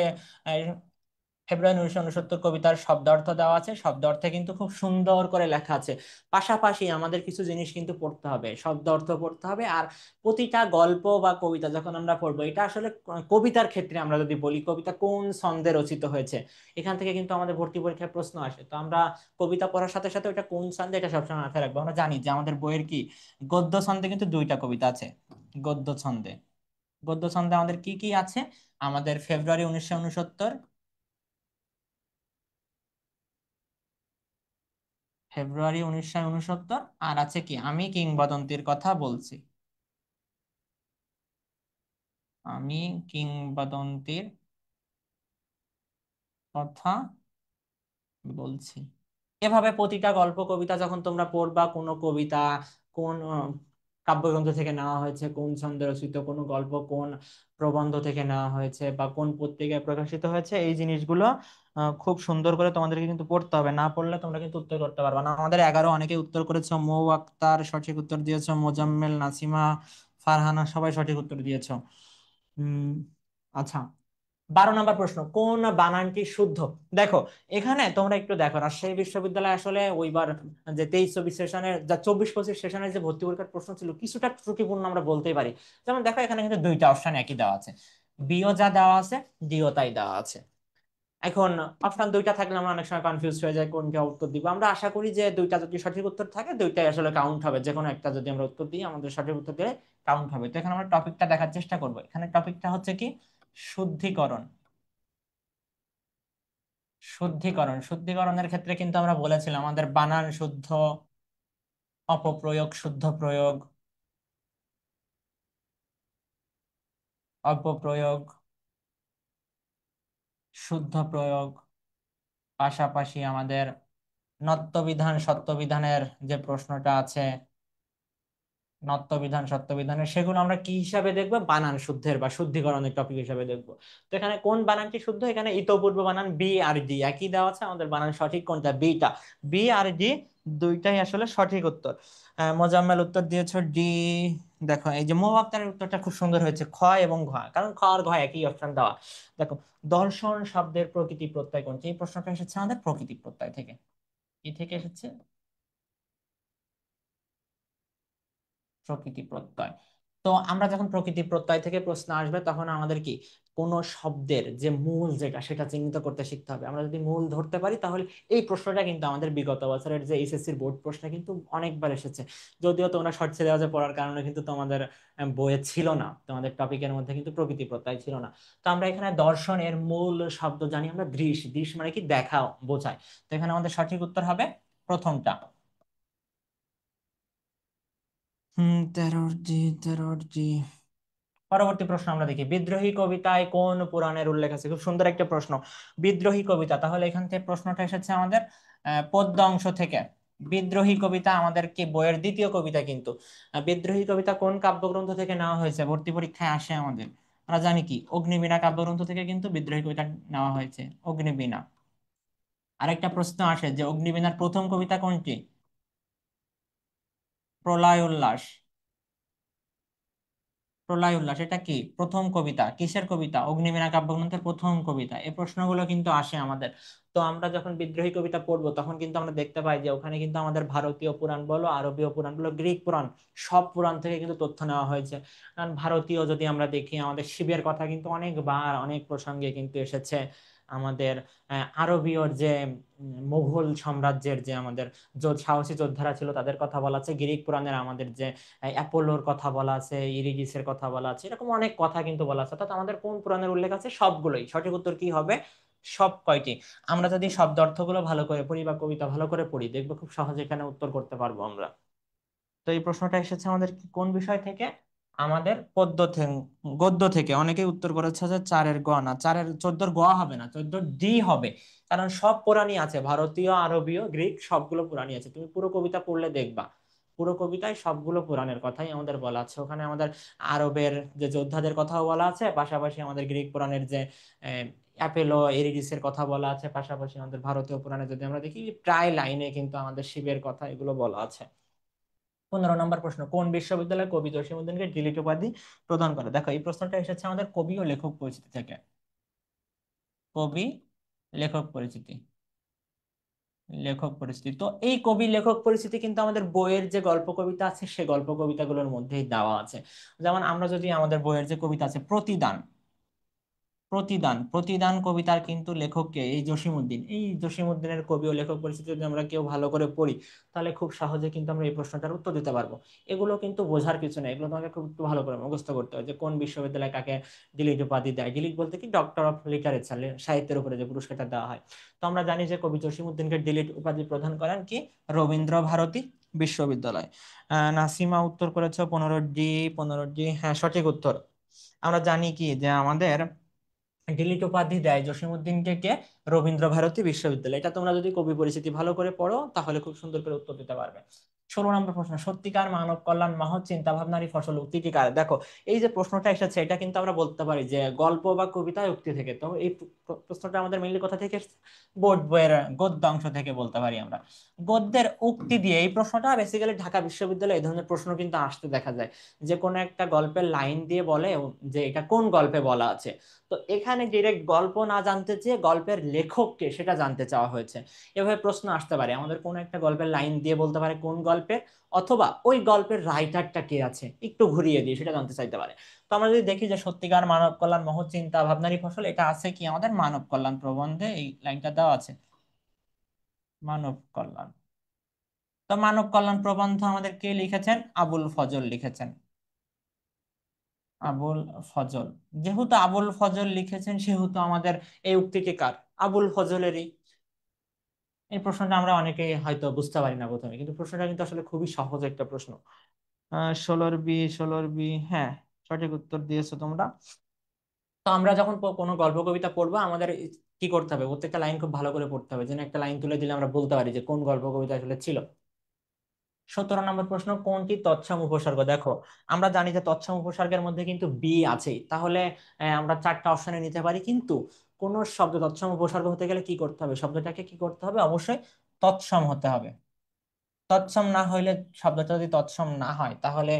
ফেব্রুয়ারি 1969 কবিতার শব্দার্থ দেওয়া আছে, শব্দার্থে কিন্তু খুব সুন্দর করে লেখা আছে। পাশাপাশি আমাদের কিছু জিনিস কিন্তু পড়তে হবে, শব্দ অর্থ পড়তে হবে। আর প্রতিটা গল্প বা কবিতা যখন আমরা পড়বো, এটা আসলে কবিতার ক্ষেত্রে আমরা যদি বলি কবিতা কোন ছন্দে রচিত হয়েছে, এখান থেকে কিন্তু আমাদের ভর্তি পরীক্ষায় প্রশ্ন আসে। তো আমরা কবিতা পড়ার সাথে সাথে ওটা কোন ছন্দে এটা সবসময় মাথায় রাখবো। আমরা জানি যে আমাদের বইয়ের কি গদ্য ছন্দে কিন্তু দুইটা কবিতা আছে, গদ্য ছন্দে। গদ্য ছন্দে আমাদের কি কি আছে? আমাদের ফেব্রুয়ারি 1969, আর আছে কি আমি কিংবদন্তির কথা বলছি। আমি কিংবদন্তির কথা বলছি। এভাবে প্রতিটা গল্প কবিতা যখন তোমরা পড়বা, কোনো কবিতা কোন কাব্যগ্রন্থ থেকে নেওয়া হয়েছে, কোন ছন্দে রচিত, কোন গল্প কোন প্রবন্ধ থেকে নেওয়া হয়েছে, বা কোন পত্রিকায় প্রকাশিত হয়েছে, এই জিনিসগুলো খুব সুন্দর করে তোমাদেরকে কিন্তু পড়তে হবে। না পড়লে তোমরা কিন্তু উত্তর করতে পারবে না। আমাদের 11 অনেকে উত্তর করেছো, মৌ আক্তার সঠিক উত্তর দিয়েছো, মোজাম্মেল, নাসিমা, ফারহানা সবাই সঠিক উত্তর দিয়েছো। উম আচ্ছা, 12 নম্বর প্রশ্ন, কোন বানানটি শুদ্ধ? দেখো, এখানে তোমরা একটু দেখো, রাজশাহী বিশ্ববিদ্যালয় আসলে ওইবার যে 23-24 সেশনের, যা 24-25 সেশনের যে ভর্তি পরীক্ষার প্রশ্ন ছিল, কিছুটা ত্রুটিপূর্ণ আমরা বলতেই পারি। যেমন দেখো, এখানে কিন্তু দুইটা অপশন একই দেওয়া আছে, বিও যা দেওয়া আছে, ডিও তাই দেওয়া আছে। এখন অপশন দুইটা থাকলে আমরা অনেক সময় কনফিউজ হয়ে যায় কোনটা উত্তর দিব। আমরা আশা করি যে দুইটা যদি সঠিক উত্তর থাকে, দুইটাই আসলে কাউন্ট হবে। যে কোনো একটা যদি আমরা উত্তর দিই, আমাদের সঠিক উত্তর দিলে কাউন্ট হবে। তো এখানে আমরা টপিকটা দেখার চেষ্টা করবো। এখানে টপিকটা হচ্ছে কি, শুদ্ধিকরণ। শুদ্ধিকরণের ক্ষেত্রে কিন্তু আমরা বলেছিলাম আমাদের বানান শুদ্ধ, অপপ্রয়োগ শুদ্ধ প্রয়োগ, অপপ্রয়োগ শুদ্ধ প্রয়োগ, পাশাপাশি আমাদের নত্যবিধান সত্যবিধানের যে প্রশ্নটা আছে, নত্যবিধান সত্যবিধানের, সেগুলো আমরা কি হিসাবে দেখবো, বানান শুদ্ধের বা শুদ্ধিকরণের টপিক হিসাবে দেখবো। তো এখানে কোন বানানটি শুদ্ধ? এখানে ইতপূর্ব বানান বি আর ডি একই দেওয়া আছে, আমাদের বানান সঠিক কোনটা, বিটা। বি আর ডি দুইটাই আসলে সঠিক উত্তর। মোজাম্মেল উত্তর দিয়েছো ডি। দেখো, এই যে মৌ আক্তারের উত্তরটা খুব সুন্দর হয়েছে, খ এবং ঘ, কারণ খ আর ঘ একই অপশন দেওয়া। দেখো, দর্শন শব্দের প্রকৃতি প্রত্যয় কোনটি? এই প্রশ্নটা এসেছে আমাদের প্রকৃতি প্রত্যয় থেকে। কি থেকে এসেছে? প্রকৃতি প্রত্যয়। তো আমরা যখন প্রকৃতি প্রত্যয় থেকে প্রশ্ন আসবে, তখন আমাদের কি কোন শব্দের যে মূল যেটা, সেটা চিহ্নিত করতে শিখতে হবে। আমরা যদি মূল ধরতে পারি, তাহলে এই প্রশ্নটা কিন্তু আমাদের বিগত বছরের যে এইচএসসির বোর্ড প্রশ্ন কিন্তু অনেকবার এসেছে। যদিও তোমরা শর্ট সিলেবাসে পড়ার কারণে কিন্তু তোমাদের বইয়ে ছিল না, তোমাদের টপিকের মধ্যে কিন্তু প্রকৃতি প্রত্যয় ছিল না। তো আমরা এখানে দর্শনের মূল শব্দ জানি আমরা দৃশ। দৃশ মানে কি, দেখা বোঝায়। তো এখানে আমাদের সঠিক উত্তর হবে প্রথমটা। 13 জি, 13 জি। পরবর্তী প্রশ্ন আমরা দেখি, বিদ্রোহী কবিতায় কোন পুরাণের উল্লেখ আছে? খুব সুন্দর একটা প্রশ্ন, বিদ্রোহী কবিতা। তাহলে এখান থেকে প্রশ্নটা এসেছে আমাদের পদ্য অংশ থেকে। বিদ্রোহী কবিতা আমাদের কি বইয়ের দ্বিতীয় কবিতা কিন্তু। বিদ্রোহী কবিতা কোন কাব্যগ্রন্থ থেকে নেওয়া হয়েছে? ভর্তি পরীক্ষায় আসে আমাদের। আমরা জানি কি, অগ্নিবীণা কাব্যগ্রন্থ থেকে কিন্তু বিদ্রোহী কবিতা নেওয়া হয়েছে, অগ্নিবীণা। আরেকটা প্রশ্ন আসে যে অগ্নিবীণার প্রথম কবিতা কোনটি? প্রলয় উল্লাস। প্রলয় উল্লাস এটা কি প্রথম কবিতা? কিসের কবিতা? অগ্নিবীণা কাব্যগ্রন্থের প্রথম কবিতা। এই প্রশ্নগুলো কিন্তু আসে আমাদের। তো আমরা যখন বিদ্রোহী কবিতা পড়বো, তখন কিন্তু আমরা দেখতে পাই যে ওখানে কিন্তু আমাদের ভারতীয় পুরাণ বলো, আরবীয় পুরাণ বলো, গ্রিক পুরাণ, সব পুরাণ থেকে কিন্তু তথ্য নেওয়া হয়েছে। কারণ ভারতীয় যদি আমরা দেখি, আমাদের শিবের কথা কিন্তু অনেকবার অনেক প্রসঙ্গে কিন্তু এসেছে। আমাদের আরবীয় যে মুঘল সাম্রাজ্যের যে আমাদের সাহসী যোদ্ধারা ছিল, তাদের কথা বলা আছে। গ্রিক পুরাণের আমাদের যে অ্যাপোলোর কথা বলা আছে, ইরিডিসের কথা বলা আছে, এরকম অনেক কথা কিন্তু বলা আছে। অর্থাৎ আমাদের কোন পুরাণের উল্লেখ আছে? সবগুলোই। সঠিক উত্তর কি হবে? সব কয়টি। আমরা যদি শব্দ অর্থগুলো ভালো করে পড়ি বা কবিতা ভালো করে পড়ি, দেখবো খুব সহজে এখানে উত্তর করতে পারবো আমরা। তো এই প্রশ্নটা এসেছে আমাদের কোন বিষয় থেকে? আমাদের গদ্য থেকে। অনেকেই উত্তর করেছে যে 4-এর গ না, 14-র গ হবে না, 14 ডি হবে। কারণ সব পুরাণই আছে, ভারতীয়, আরবীয়, গ্রিক সবগুলো পুরাণই আছে। তুমি পুরো কবিতা পড়লে দেখবা, পুরো কবিতায় সবগুলো পুরাণের কথাই আমাদের বলা আছে। ওখানে আমাদের আরবের যে যোদ্ধাদের কথাও বলা আছে, পাশাপাশি আমাদের গ্রিক পুরাণের যে অ্যাপেলো এরিডিসের কথা বলা আছে, পাশাপাশি আমাদের ভারতীয় পুরাণে যদি আমরা দেখি, প্রায় লাইনে কিন্তু আমাদের শিবের কথা এগুলো বলা আছে। 15 নম্বর প্রশ্ন, কোন বিশ্ববিদ্যালয় কবি জসীমউদ্দিনকে ডিলিট উপাধি প্রদান করে? দেখো, এই প্রশ্নটা এসেছে আমাদের কবি ও লেখক পরিচিতি থেকে। কবি লেখক পরিচিতি, লেখক পরিচিতি। তো এই কবি লেখক পরিচিতি কিন্তু আমাদের বইয়ের যে গল্প কবিতা আছে, সে গল্প কবিতাগুলোর মধ্যেই দেওয়া আছে। যেমন আমরা যদি আমাদের বইয়ের যে কবিতা আছে প্রতিদান, প্রতিদান প্রতিদান কবিতার কিন্তু লেখককে এই জসিমউদ্দিন, এই জসিমউদ্দিনের কবি ও লেখক পরিচিতি যদি আমরা কেউ ভালো করে পড়ি, তাহলে খুব সহজে কিন্তু আমরা এই প্রশ্নটার উত্তর দিতে পারবো। এগুলো কিন্তু বোঝার কিছু নেই, এগুলো তোমাকে খুব একটু ভালো করে মুখস্থ করতে হয় যে কোন বিশ্ববিদ্যালয় কাকে ডিলিট উপাধি দেয়। ডিলিট বলতে কি, ডক্টর অফ লিটারেচার, সাহিত্যের উপরে যে পুরস্কারটা দেওয়া হয়। তো আমরা জানি যে কবি জসিমউদ্দিনকে ডিলিট উপাধি প্রদান করেন কি, রবীন্দ্র ভারতী বিশ্ববিদ্যালয়। নাসিমা উত্তর করেছে 15 ডি। 15 ডি, হ্যাঁ সঠিক উত্তর। আমরা জানি কি যে আমাদের ডিলিট উপাধি দেয় জসিমউদ্দিনকে কে? রবীন্দ্র ভারতী বিশ্ববিদ্যালয়। এটা তোমরা যদি কবি পরিচিতি ভালো করে পড়ো তাহলে খুব সুন্দর করে উত্তর দিতে পারবে। 16 নম্বর প্রশ্ন, সত্যিকার মানব কল্যাণ মহৎ চিন্তা ভাবনারই ফসল, উক্তিটি কার? দেখো, এই যে প্রশ্নটা এসেছে এটা কিন্তু আমরা বলতে পারি যে গল্প বা কবিতায় উক্তি থেকে। তো এই প্রশ্নটা আমাদের মেইনলি কোথা থেকে এসেছে? বোর্ড বইয়ের গদ্য অংশ থেকে বলতে পারি আমরা। গদ্যের উক্তি দিয়ে এই প্রশ্নটা বেসিক্যালি ঢাকা বিশ্ববিদ্যালয়ে এই ধরনের প্রশ্ন কিন্তু আসতে দেখা যায়, যে কোনো একটা গল্পের লাইন দিয়ে বলে যে এটা কোন গল্পে বলা আছে। তো এখানে ডিরেক্ট গল্প না জানতে চেয়ে গল্পের লেখককে সেটা জানতে চাওয়া হয়েছে। এভাবে প্রশ্ন আসতে পারে, আমাদের কোন একটা গল্পের লাইন দিয়ে বলতে পারে কোন গল্পের, অথবা ওই গল্পের রাইটারটা কে আছে একটু ঘুরিয়ে দিয়ে সেটা জানতে চাইতে পারে। তো আমরা যদি দেখি যে সত্যিকার মানব কল্যাণ মহৎ চিন্তা ভাবনারই ফসল, এটা আছে কি আমাদের মানব কল্যাণ প্রবন্ধে, এই লাইনটা দেওয়া আছে, মানব কল্যাণ। তো মানব কল্যাণ প্রবন্ধ আমাদের কে লিখেছেন? আবুল ফজল লিখেছেন, আবুল ফজল। যেহেতু আবুল ফজল লিখেছেন সেহেতু আমাদের এই উক্তিটি কার? আবুল ফজলেরই। এই প্রশ্নটা আমরা অনেকেই হয়তো বুঝতে পারি না প্রথমে, কিন্তু প্রশ্নটা কিন্তু আসলে খুবই সহজ একটা প্রশ্ন। 16 বি, 16 বি, হ্যাঁ, সঠিক উত্তর দিয়েছো তোমরা। তো আমরা যখন কোনো গল্প কবিতা পড়বো আমাদের কি করতে হবে? প্রত্যেকটা লাইন খুব ভালো করে পড়তে হবে, যেন একটা লাইন তুলে দিলে আমরা বলতে পারি যে কোন গল্প কবিতা আসলে ছিল। 17 নম্বর প্রশ্ন, কোনটি তৎসম উপসর্গ? দেখো, আমরা জানি যে তৎসম উপসর্গের মধ্যে কিন্তু বি আছেই, তাহলে আমরা চারটা অপশনে নিতে পারি, কিন্তু কোন শব্দ তৎসম উপসর্গ হতে গেলে কি করতে হবে? শব্দটাকে কি করতে হবে? অবশ্যই তৎসম হতে হবে। তৎসম না হইলে, শব্দটা যদি তৎসম না হয় তাহলে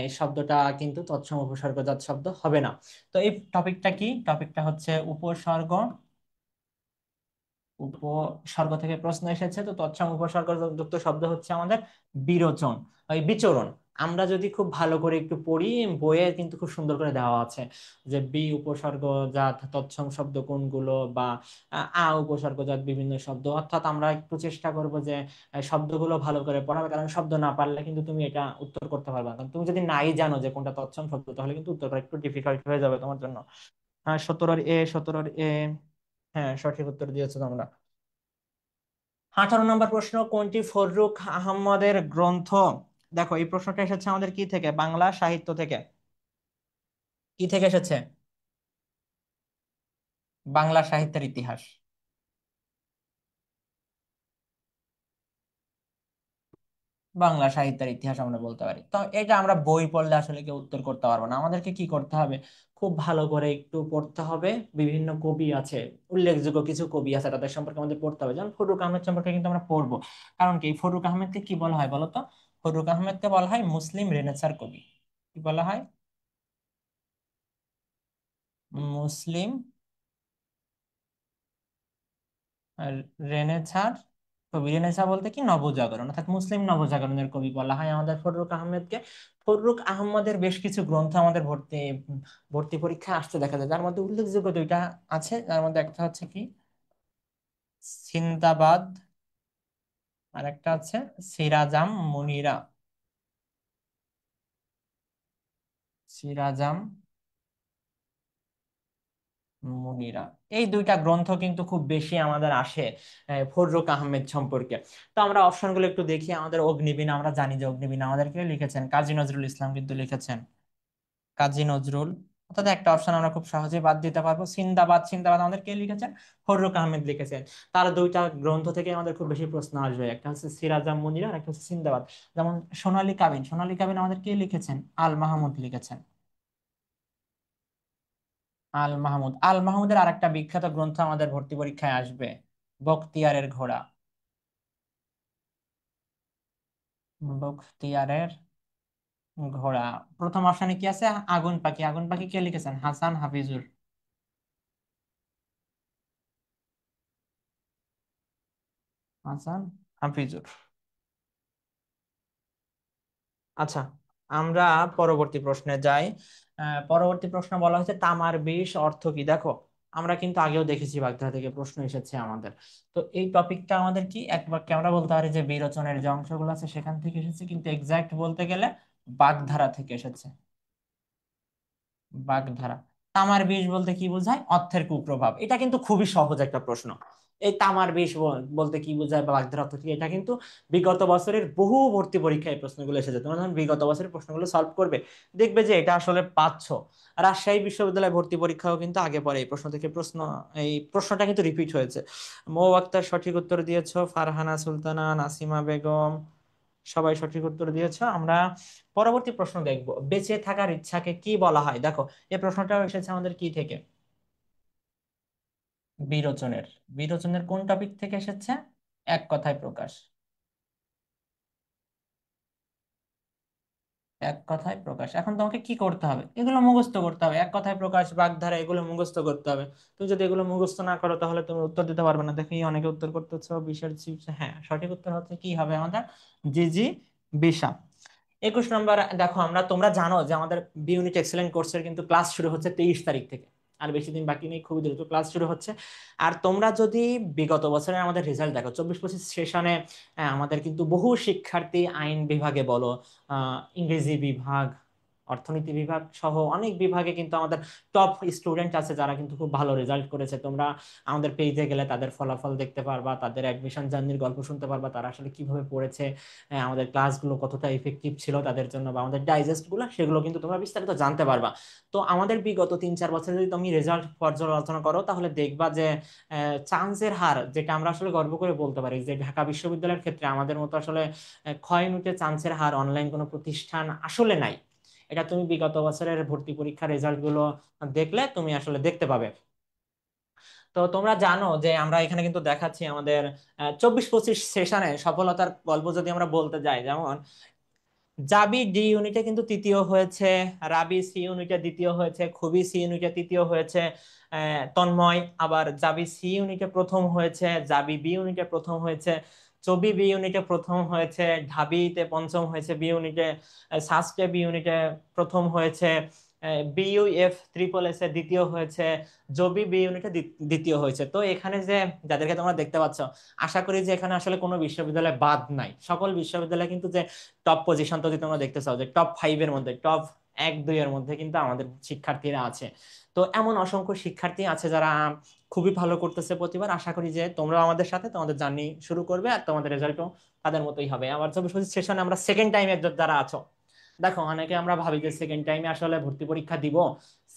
এই শব্দটা কিন্তু তৎসম উপসর্গজাত শব্দ হবে না। তো এই টপিকটা কি? টপিকটা হচ্ছে উপসর্গ। উপসর্গ থেকে প্রশ্ন এসেছে, তো তৎসম উপসর্গ যুক্ত শব্দ হচ্ছে আমাদের বিরোচন, ওই বিচরণ। আমরা যদি খুব ভালো করে একটু পড়ি, বইয়ে কিন্তু খুব সুন্দর করে দেওয়া আছে যে বি উপসর্গজাত তৎসম শব্দ কোনগুলো, বা উপসর্গজাত বিভিন্ন শব্দ। অর্থাৎ আমরা একটু চেষ্টা করব যে শব্দগুলো ভালো করে পড়াবে, কারণ শব্দ না পারলে কিন্তু তুমি এটা উত্তর করতে পারবে না। কারণ তুমি যদি নাই জানো যে কোনটা তৎসম শব্দ তাহলে কিন্তু উত্তর করা একটু ডিফিকাল্ট হয়ে যাবে তোমার জন্য। হ্যাঁ, 17-এর এ, 17-এর এ, হ্যাঁ, সঠিক উত্তর দিয়েছো তোমরা। 18 নম্বর প্রশ্ন, কোনটি ফররুখ আহমদের গ্রন্থ? দেখো, এই প্রশ্নটা এসেছে আমাদের কি থেকে? বাংলা সাহিত্য থেকে। কি থেকে এসেছে? বাংলা সাহিত্যের ইতিহাস। বাংলা সাহিত্যের ইতিহাস আমরা বলতে পারি। তো এটা আমরা বই পড়লে আসলে কেউ উত্তর করতে পারবো না, আমাদেরকে কি করতে হবে? খুব ভালো করে একটু পড়তে হবে। বিভিন্ন কবি আছে, উল্লেখযোগ্য কিছু কবি আছে, তাদের সম্পর্কে আমাদের পড়তে হবে। যেমন ফররুখ আহমেদ সম্পর্কে কিন্তু আমরা পড়বো। কারণ কি, ফররুখ আহমেদকে কি বলা হয় বলো তো? ফররুখ আহমেদকে বলা হয় মুসলিম রেনেসাঁর কবি। কি বলা হয়? মুসলিম আর রেনেসাঁর কবি। রেনেসাঁ বলতে কি? নবজাগরণ, অর্থাৎ মুসলিম নবজাগরণের কবি বলা হয় আমাদের ফররুখ আহমেদকে। ফররুখ আহমদের বেশ কিছু গ্রন্থ আমাদের ভর্তি ভর্তি পরীক্ষায় আসতে দেখা যায়, যার মধ্যে উল্লেখযোগ্য দুইটা আছে। যার মধ্যে একটা হচ্ছে কি সিন্দাবাদ, আর একটা আছে সিরাজাম মুনিরা। সিরাজাম মুনিরা, এই দুইটা গ্রন্থ কিন্তু খুব বেশি আমাদের আসে ফররুখ আহমেদ সম্পর্কে। তো আমরা অপশনগুলো একটু দেখি। আমাদের অগ্নিবীণা, আমরা জানি যে অগ্নিবীণা আমাদের কে লিখেছেন? কাজী নজরুল ইসলাম কিন্তু লিখেছেন, কাজী নজরুল। অর্থাৎ একটা অপশন আমরা খুব সহজেই বাদ দিতে পারবো। সিন্দাবাদ, সিন্দাবাদ আমাদের কে লিখেছেন? ফররুখ আহমেদ লিখেছেন। তার দুইটা গ্রন্থ থেকে আমাদের খুব বেশি প্রশ্ন আসবে, একটা হচ্ছে সিরাজাম মুনিরা আর একটা হচ্ছে সিন্দাবাদ। যেমন সোনালী কাবিন, সোনালী কাবিন আমাদের কে লিখেছেন? আল মাহমুদ লিখেছেন। আল মাহমুদ, আল মাহমুদের আরেকটা বিখ্যাত গ্রন্থ আমাদের ভর্তি পরীক্ষায় আসবে, বখতিয়ারের ঘোড়া। বখতিয়ারের ঘোড়া। প্রথম অপশনে কি আছে? আগুন পাখি। আগুন পাখি কে লিখেছেন? হাসান হাফিজুর। হাসান হাফিজুর। আচ্ছা, আমরা পরবর্তী প্রশ্নে যাই। পরবর্তী প্রশ্ন বলা হয়েছে তামার বিষ অর্থ কি? দেখো, আমরা কিন্তু আগেও দেখেছি বাগধারা থেকে প্রশ্ন এসেছে আমাদের। তো এই টপিকটা আমাদের কি এক বাক্যে আমরা বলতে পারি যে বিরোচনের যে অংশগুলো আছে সেখান থেকে এসেছে, কিন্তু এক্সাক্ট বলতে গেলে বাগধারা থেকে এসেছে। বাগধারা। তামার বিষ বলতে কি বোঝায়? অর্থের কুপ্রভাব। এটা কিন্তু খুবই সহজ একটা প্রশ্ন। এই তামার বিষ বলতে কি বোঝায় বা বাগধারা অর্থ কি, এটা কিন্তু বিগত বছরের বহু ভর্তি পরীক্ষায় এই প্রশ্নগুলো এসেছে। তোমরা যখন বিগত বছরের প্রশ্নগুলো সলভ করবে, দেখবে যে এটা আসলে পাচ্ছ। রাজশাহী বিশ্ববিদ্যালয় ভর্তি পরীক্ষাও কিন্তু আগে পরে এই প্রশ্ন থেকে প্রশ্ন, এই প্রশ্নটা কিন্তু রিপিট হয়েছে। মৌ আক্তার সঠিক উত্তর দিয়েছো, ফারহানা সুলতানা, নাসিমা বেগম, সবাই সঠিক উত্তর দিয়েছো। আমরা পরবর্তী প্রশ্ন দেখব, বেঁচে থাকার ইচ্ছাকে কি বলা হয়। দেখো, এই প্রশ্নটাও এসেছে আমাদের কি থেকে, বিরোচনের। বিরোচনের কোন টপিক থেকে এসেছে? এক কথায় প্রকাশ। এক কথায় প্রকাশ। এখন তোমাকে কি করতে হবে, এগুলো মুখস্থ করতে হবে। এক কথায় প্রকাশ, বাগধারা, এগুলো মুখস্থ করতে হবে। তুমি যদি এগুলো মুখস্থ না করো তাহলে তুমি উত্তর দিতে পারবে না। দেখি অনেকে উত্তর করতেছো, বিশের চিপস। হ্যাঁ, সঠিক উত্তর হচ্ছে কি হবে আমাদের, জি জি, বিশা। 21 নম্বর, দেখো আমরা, তোমরা জানো যে আমাদের বি ইউনিট এক্সেলেন্ট কোর্সের কিন্তু ক্লাস শুরু হচ্ছে 23 তারিখ থেকে। আর বেশি দিন বাকি নেই, খুবই দ্রুত ক্লাস শুরু হচ্ছে। আর তোমরা যদি বিগত বছরের আমাদের রেজাল্ট দেখো, 24-25 সেশনে আমাদের কিন্তু বহু শিক্ষার্থী আইন বিভাগে বলো, ইংরেজি বিভাগ, অর্থনীতি বিভাগ সহ অনেক বিভাগে কিন্তু আমাদের টপ স্টুডেন্ট আছে, যারা কিন্তু খুব ভালো রেজাল্ট করেছে। তোমরা আমাদের পেজে গেলে তাদের ফলাফল দেখতে পারবা, তাদের অ্যাডমিশন জার্নির গল্প শুনতে পারবা, তারা আসলে কিভাবে পড়েছে, আমাদের ক্লাসগুলো কতটা ইফেক্টিভ ছিল তাদের জন্য, বা আমাদের ডাইজেস্ট গুলো, সেগুলো কিন্তু তোমরা বিস্তারিত জানতে পারবা। তো আমাদের বিগত 3-4 বছরে যদি তুমি রেজাল্ট পর্যালোচনা করো, তাহলে দেখবা যে চান্সের হার, যেটা আমরা আসলে গর্ব করে বলতে পারি যে ঢাকা বিশ্ববিদ্যালয়ের ক্ষেত্রে আমাদের মতো আসলে ক্ষয় ইউনিটের চান্সের হার অনলাইন কোনো প্রতিষ্ঠান আসলে নাই। এটা তুমি বিগত বছরের ভর্তি পরীক্ষার রেজাল্ট গুলো দেখলে তুমি আসলে দেখতে পাবে। তো তোমরা জানো যে আমরা এখানে কিন্তু দেখাচ্ছি আমাদের 24-25 সেশনে সফলতার গল্প যদি আমরা বলতে যাই, যেমন জাবি ডি ইউনিটে কিন্তু তৃতীয় হয়েছে, রাবি সি ইউনিটে দ্বিতীয় হয়েছে, খুবই সি ইউনিটে তৃতীয় হয়েছে, তন্ময় আবার জাবি সি ইউনিটে প্রথম হয়েছে, জাবি বি ইউনিটে প্রথম হয়েছে, চবি বি ইউনিটে প্রথম হয়েছে, ঢাবিতে পঞ্চম হয়েছে বি ইউনিটে, সাস্টে বি ইউনিটে প্রথম হয়েছে, বিইউএফ ট্রিপল এস এ দ্বিতীয় হয়েছে, জবি বি ইউনিটে দ্বিতীয় হয়েছে। তো এখানে যে যাদেরকে তোমরা দেখতে পাচ্ছ, আশা করি যে এখানে আসলে কোনো বিশ্ববিদ্যালয় বাদ নাই। সকল বিশ্ববিদ্যালয় কিন্তু যে টপ পজিশন, যদি তোমরা দেখতে চাও যে টপ 5 এর মধ্যে, টপ 1-2 এর মধ্যে কিন্তু আমাদের শিক্ষার্থীরা আছে। তো এমন অসংখ্য শিক্ষার্থী আছে যারা খুবই ভালো করতেছে প্রতিবার। আশা করি যে তোমরা আমাদের সাথে তোমাদের জার্নি শুরু করবে, আর তোমাদের রেজাল্টও তাদের মতোই হবে। আবার 24-25 সেশনে আমরা সেকেন্ড টাইমে যারা আছো, দেখো অনেকে আমরা ভাবি যে সেকেন্ড টাইমে আসলে ভর্তি পরীক্ষা দিব,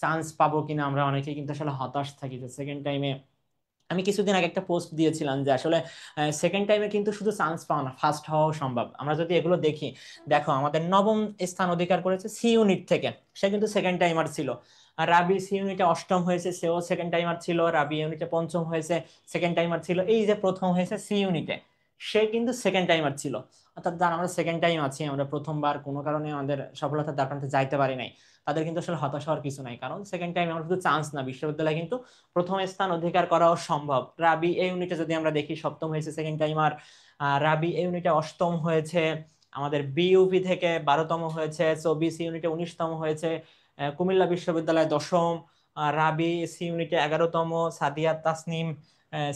চান্স পাবো কিনা, আমরা অনেকে কিন্তু আসলে হতাশ থাকি যে সেকেন্ড টাইমে। আমি কিছুদিন আগে একটা পোস্ট দিয়েছিলাম যে আসলে সেকেন্ড টাইমে কিন্তু শুধু চান্স পাওয়া না, ফার্স্ট হওয়াও সম্ভব। আমরা যদি এগুলো দেখি, দেখো আমাদের নবম স্থান অধিকার করেছে সি ইউনিট থেকে, সে কিন্তু সেকেন্ড টাইমার ছিল। আর রাবি সি ইউনিটে অষ্টম হয়েছে, সেও সেকেন্ড টাইমার ছিল। রাবি ইউনিটে পঞ্চম হয়েছে, সেকেন্ড টাইমার ছিল। এই যে প্রথম হয়েছে সি ইউনিটে, সে কিন্তু সেকেন্ড টাইমার ছিল। অর্থাৎ যারা আমরা সেকেন্ড টাইম আছি, আমরা প্রথমবার কোনো কারণে আমাদের সফলতার দ্বার প্রান্তে যাইতে পারি নাই, তাদের কিন্তু আসলে হতাশ হওয়ার কিছু নাই। কারণ সেকেন্ড টাইম আমরা শুধু চান্স না, বিশ্ববিদ্যালয়ে কিন্তু প্রথম স্থান অধিকার করাও সম্ভব। রাবি এই ইউনিটে যদি আমরা দেখি, সপ্তম হয়েছে সেকেন্ড টাইমার। রাবি এই ইউনিটে অষ্টম হয়েছে। আমাদের বিইউপি থেকে 12তম হয়েছে। চবিসি ইউনিটে 19তম হয়েছে। কুমিল্লা বিশ্ববিদ্যালয় দশম। রাবি সি ইউনিটে 11তম। সাদিয়া তাসনিম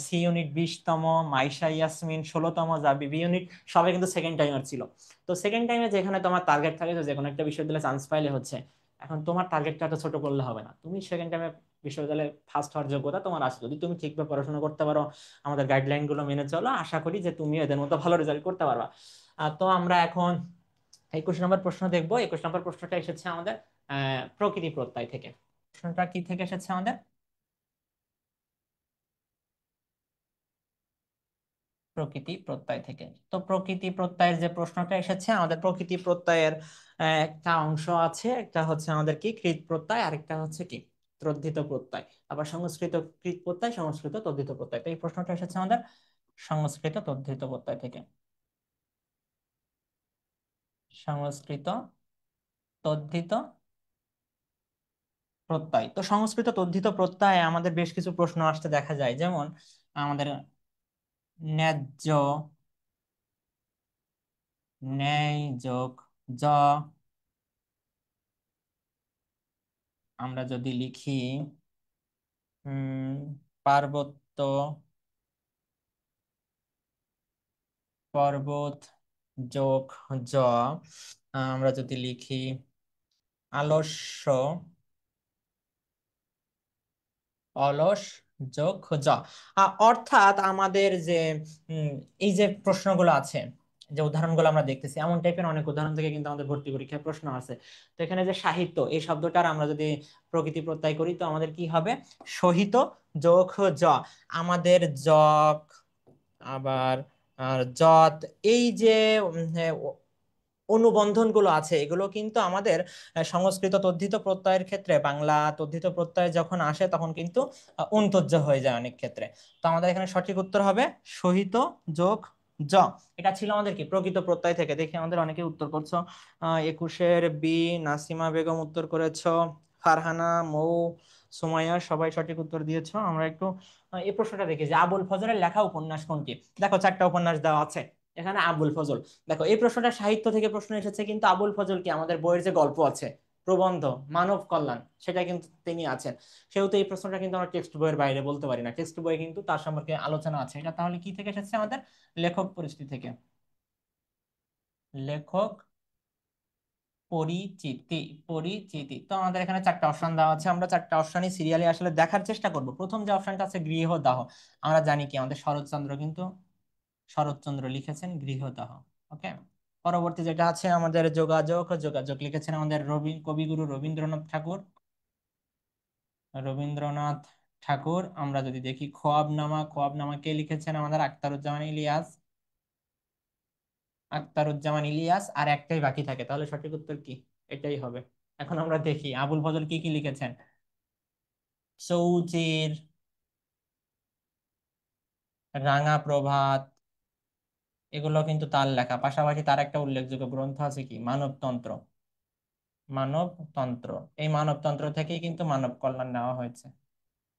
সি ইউনিট 20তম। মাইশা ইয়াসমিন 16তম। জাবি বি ইউনিট সবাই কিন্তু সেকেন্ড টাইমার ছিল। তো সেকেন্ড টাইমে যেখানে তোমার টার্গেট থাকে যে কোনো একটা বিশ্ববিদ্যালয়ে চান্স পাইলে হচ্ছে, এখন তোমার টার্গেটটা তো ছোট করলে হবে না। তুমি সেকেন্ড টাইমে বিশ্ববিদ্যালয়ে ফার্স্ট হওয়ার যোগ্যতা তোমার আছে, যদি তুমি ঠিকভাবে পড়াশোনা করতে পারো, আমাদের গাইডলাইন গুলো মেনে চলো, আশা করি যে তুমি এদের মতো ভালো রেজাল্ট করতে পারবা। তো আমরা এখন 21 নম্বর প্রশ্ন দেখবো। 21 নম্বর প্রশ্নটা এসেছে আমাদের প্রকৃতি প্রত্যয় থেকে। প্রশ্নটা কি থেকে এসেছে আমাদের, প্রকৃতি প্রত্যয় থেকে। তো প্রকৃতি প্রত্যয়ের যে প্রশ্নটা এসেছে, আমাদের প্রকৃতি প্রত্যয়ের একটা অংশ আছে, একটা হচ্ছে আমাদের কি কৃত প্রত্যয়, আরেকটা হচ্ছে কি তদ্ধিত প্রত্যয়। আবার সংস্কৃত কৃত প্রত্যয়, সংস্কৃত তদ্ধিত প্রত্যয়। তো এই প্রশ্নটা এসেছে আমাদের সংস্কৃত তদ্ধিত প্রত্যয় থেকে। সংস্কৃত তদ্ধিত প্রত্যয়। তো সংস্কৃত তদ্ধিত প্রত্যয়ে আমাদের বেশ কিছু প্রশ্ন আসতে দেখা যায়, যেমন আমাদের ন্যায্য, ন্যায় যোগ জ, আমরা যদি লিখি পার্বত্য, পর্বত যোগ জ, আমরা যদি লিখি আলস্য, অলস যোগ জ। অর্থাৎ আমাদের যে উম, এই যে প্রশ্নগুলো আছে, যে উদাহরণগুলো আমরা দেখতেছি, এমন টাইপের অনেক উদাহরণ থেকে কিন্তু আমাদের ভর্তি পরীক্ষায় প্রশ্ন আছে। তো এখানে যে সাহিত্য এই শব্দটার আমরা যদি প্রকৃতি প্রত্যয় করি, তো আমাদের কি হবে? সহিত যোগ জ। আমাদের যক, আবার যত, এই যে অনুবন্ধন গুলো আছে, এগুলো কিন্তু আমাদের সংস্কৃত তদ্ধিত প্রত্যয়ের ক্ষেত্রে, বাংলা তদ্ধিত প্রত্যয় যখন আসে তখন কিন্তু অন্তর্জ হয়ে যায় অনেক ক্ষেত্রে। তো আমাদের এখানে সঠিক উত্তর হবে সহিত যোগ জ। এটা ছিল আমাদের কি প্রকৃত প্রত্যয় থেকে। দেখি আমাদের অনেকে উত্তর করছো। 21-এর বি, নাসিমা বেগম উত্তর করেছো, ফারহানা, মৌ, সুমাইয়া, সবাই সঠিক উত্তর দিয়েছো। আমরা একটু এই প্রশ্নটা দেখি যে আবুল ফজলের লেখা উপন্যাস কোনটি। দেখো চারটা উপন্যাস দেওয়া আছে এখানে। আবুল ফজল, দেখো এই প্রশ্নটা সাহিত্য থেকে প্রশ্ন এসেছে, কিন্তু আবুল ফজল কি আমাদের বইয়ের যে গল্প আছে, প্রবন্ধ, মানব কল্যাণ, সেটা কিন্তু তিনি আছেন। সেহেতু এই প্রশ্নটা কিন্তু আমরা টেক্সট বইয়ের বাইরে বলতে পারি না, টেক্সট বইয়ে কিন্তু তার সম্পর্কে আলোচনা আছে। এটা তাহলে কি থেকে এসেছে? আমাদের লেখক পরিচিতি থেকে। লেখক পরিচিতি, পরিচিতি। তো আমাদের এখানে চারটা অপশন দেওয়া আছে, আমরা চারটা অপশনই সিরিয়ালি আসলে দেখার চেষ্টা করব। প্রথম যে অপশনটা আছে গৃহদাহ, আমরা জানি কি আমাদের শরৎচন্দ্র কিন্তু শরৎচন্দ্র লিখেছেন গৃহদাহ। ওকে। পরবর্তী যেটা আছে আমাদের যোগাযোগ, যোগাযোগ লিখেছেন আমাদের কবিগুরু রবীন্দ্রনাথ ঠাকুর। রবীন্দ্রনাথ ঠাকুর। আমরা যদি দেখি খোয়াবনামা, খোয়াবনামা কে লিখেছেন? আমাদের আখতারুজ্জামান ইলিয়াস। আখতারুজ্জামান ইলিয়াস। আর একটাই বাকি থাকে, তাহলে সঠিক উত্তর কি? এটাই হবে। এখন আমরা দেখি আবুল ফজল কি কি লিখেছেন। চৌচির, রাঙা প্রভাত, এগুলো কিন্তু তার লেখা। পাশাপাশি তার একটা উল্লেখযোগ্য গ্রন্থ আছে কি? মানবতন্ত্র। মানবতন্ত্র, এই মানবতন্ত্র থেকেই কিন্তু মানব কল্যাণ নেওয়া হয়েছে।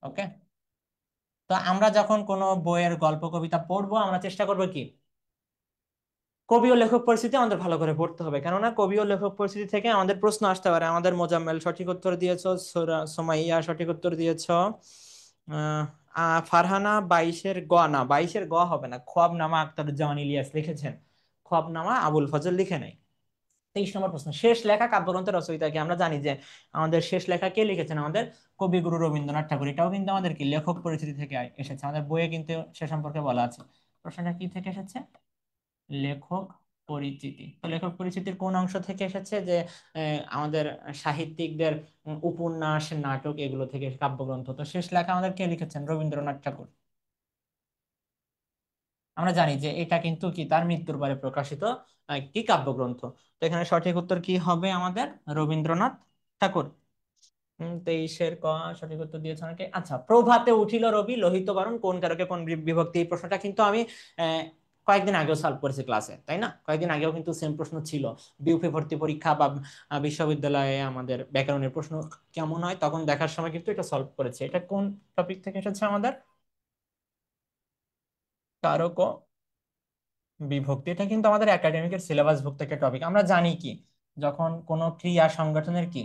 ওকে। তো আমরা যখন কোনো বইয়ের গল্প কবিতা পড়বো, আমরা চেষ্টা করবো কি কবি ও লেখক পরিস্থিতি আমাদের ভালো করে পড়তে হবে, কেননা কবি ও লেখক পরিস্থিতি থেকে আমাদের প্রশ্ন আসতে পারে। আমাদের মোজাম্মেল সঠিক উত্তর দিয়েছো, সোমাইয়া সঠিক উত্তর দিয়েছো। আহ ফারহানা 22-এর গ, না 22-এর গ হবে না, খোয়াবনামা আখতারুজ্জামান ইলিয়াস লিখেছেন, খোয়াবনামা আবুল ফজল লিখে নাই। 23 নম্বর প্রশ্ন, শেষ লেখা কাব্যগ্রন্থের রচয়িতা কি? আমরা জানি যে আমাদের শেষ লেখা কে লিখেছেন? আমাদের কবিগুরু রবীন্দ্রনাথ ঠাকুর। এটাও কিন্তু আমাদের কি লেখক পরিচিতি থেকে এসেছে, আমাদের বইয়ে কিন্তু সে সম্পর্কে বলা আছে। প্রশ্নটা কি থেকে এসেছে? লেখক পরিচিতি। তো লেখক পরিচিতির কোন অংশ থেকে এসেছে? যে আমাদের সাহিত্যিকদের উপন্যাস, নাটক, এগুলো থেকে, কাব্যগ্রন্থ। তো শেষ লেখা আমাদের কে লিখেছেন? রবীন্দ্রনাথ ঠাকুর। আমরা জানি যে এটা কিন্তু কি তার মৃত্যুর পরে প্রকাশিত একটি কাব্যগ্রন্থ। তো এখানে সঠিক উত্তর কি হবে? আমাদের রবীন্দ্রনাথ ঠাকুর। 23-এর ক সঠিক উত্তর দিয়েছে অনেকে। আচ্ছা, প্রভাতে উঠিল রবি, লোহিত বরণ কোন কারকে কোন বিভক্তি? এই প্রশ্নটা কিন্তু আমি আহ, কয়েকদিন আগেও সলভ করেছি ক্লাসে, তাই না? কয়েকদিন আগেও কিন্তু সেম প্রশ্ন ছিল। বিউপি ভর্তি পরীক্ষা বা বিশ্ববিদ্যালয়ে আমাদের ব্যাকরণের প্রশ্ন কেমন হয়, তখন দেখার সময় কিন্তু এটা সলভ করেছে। এটা কোন টপিক থেকে এসেছে? আমাদের কারক ও বিভক্তি। এটা কিন্তু আমাদের একাডেমিকের সিলেবাস ভুক্ত একটা টপিক। আমরা জানি কি যখন কোনো ক্রিয়া সংগঠনের কি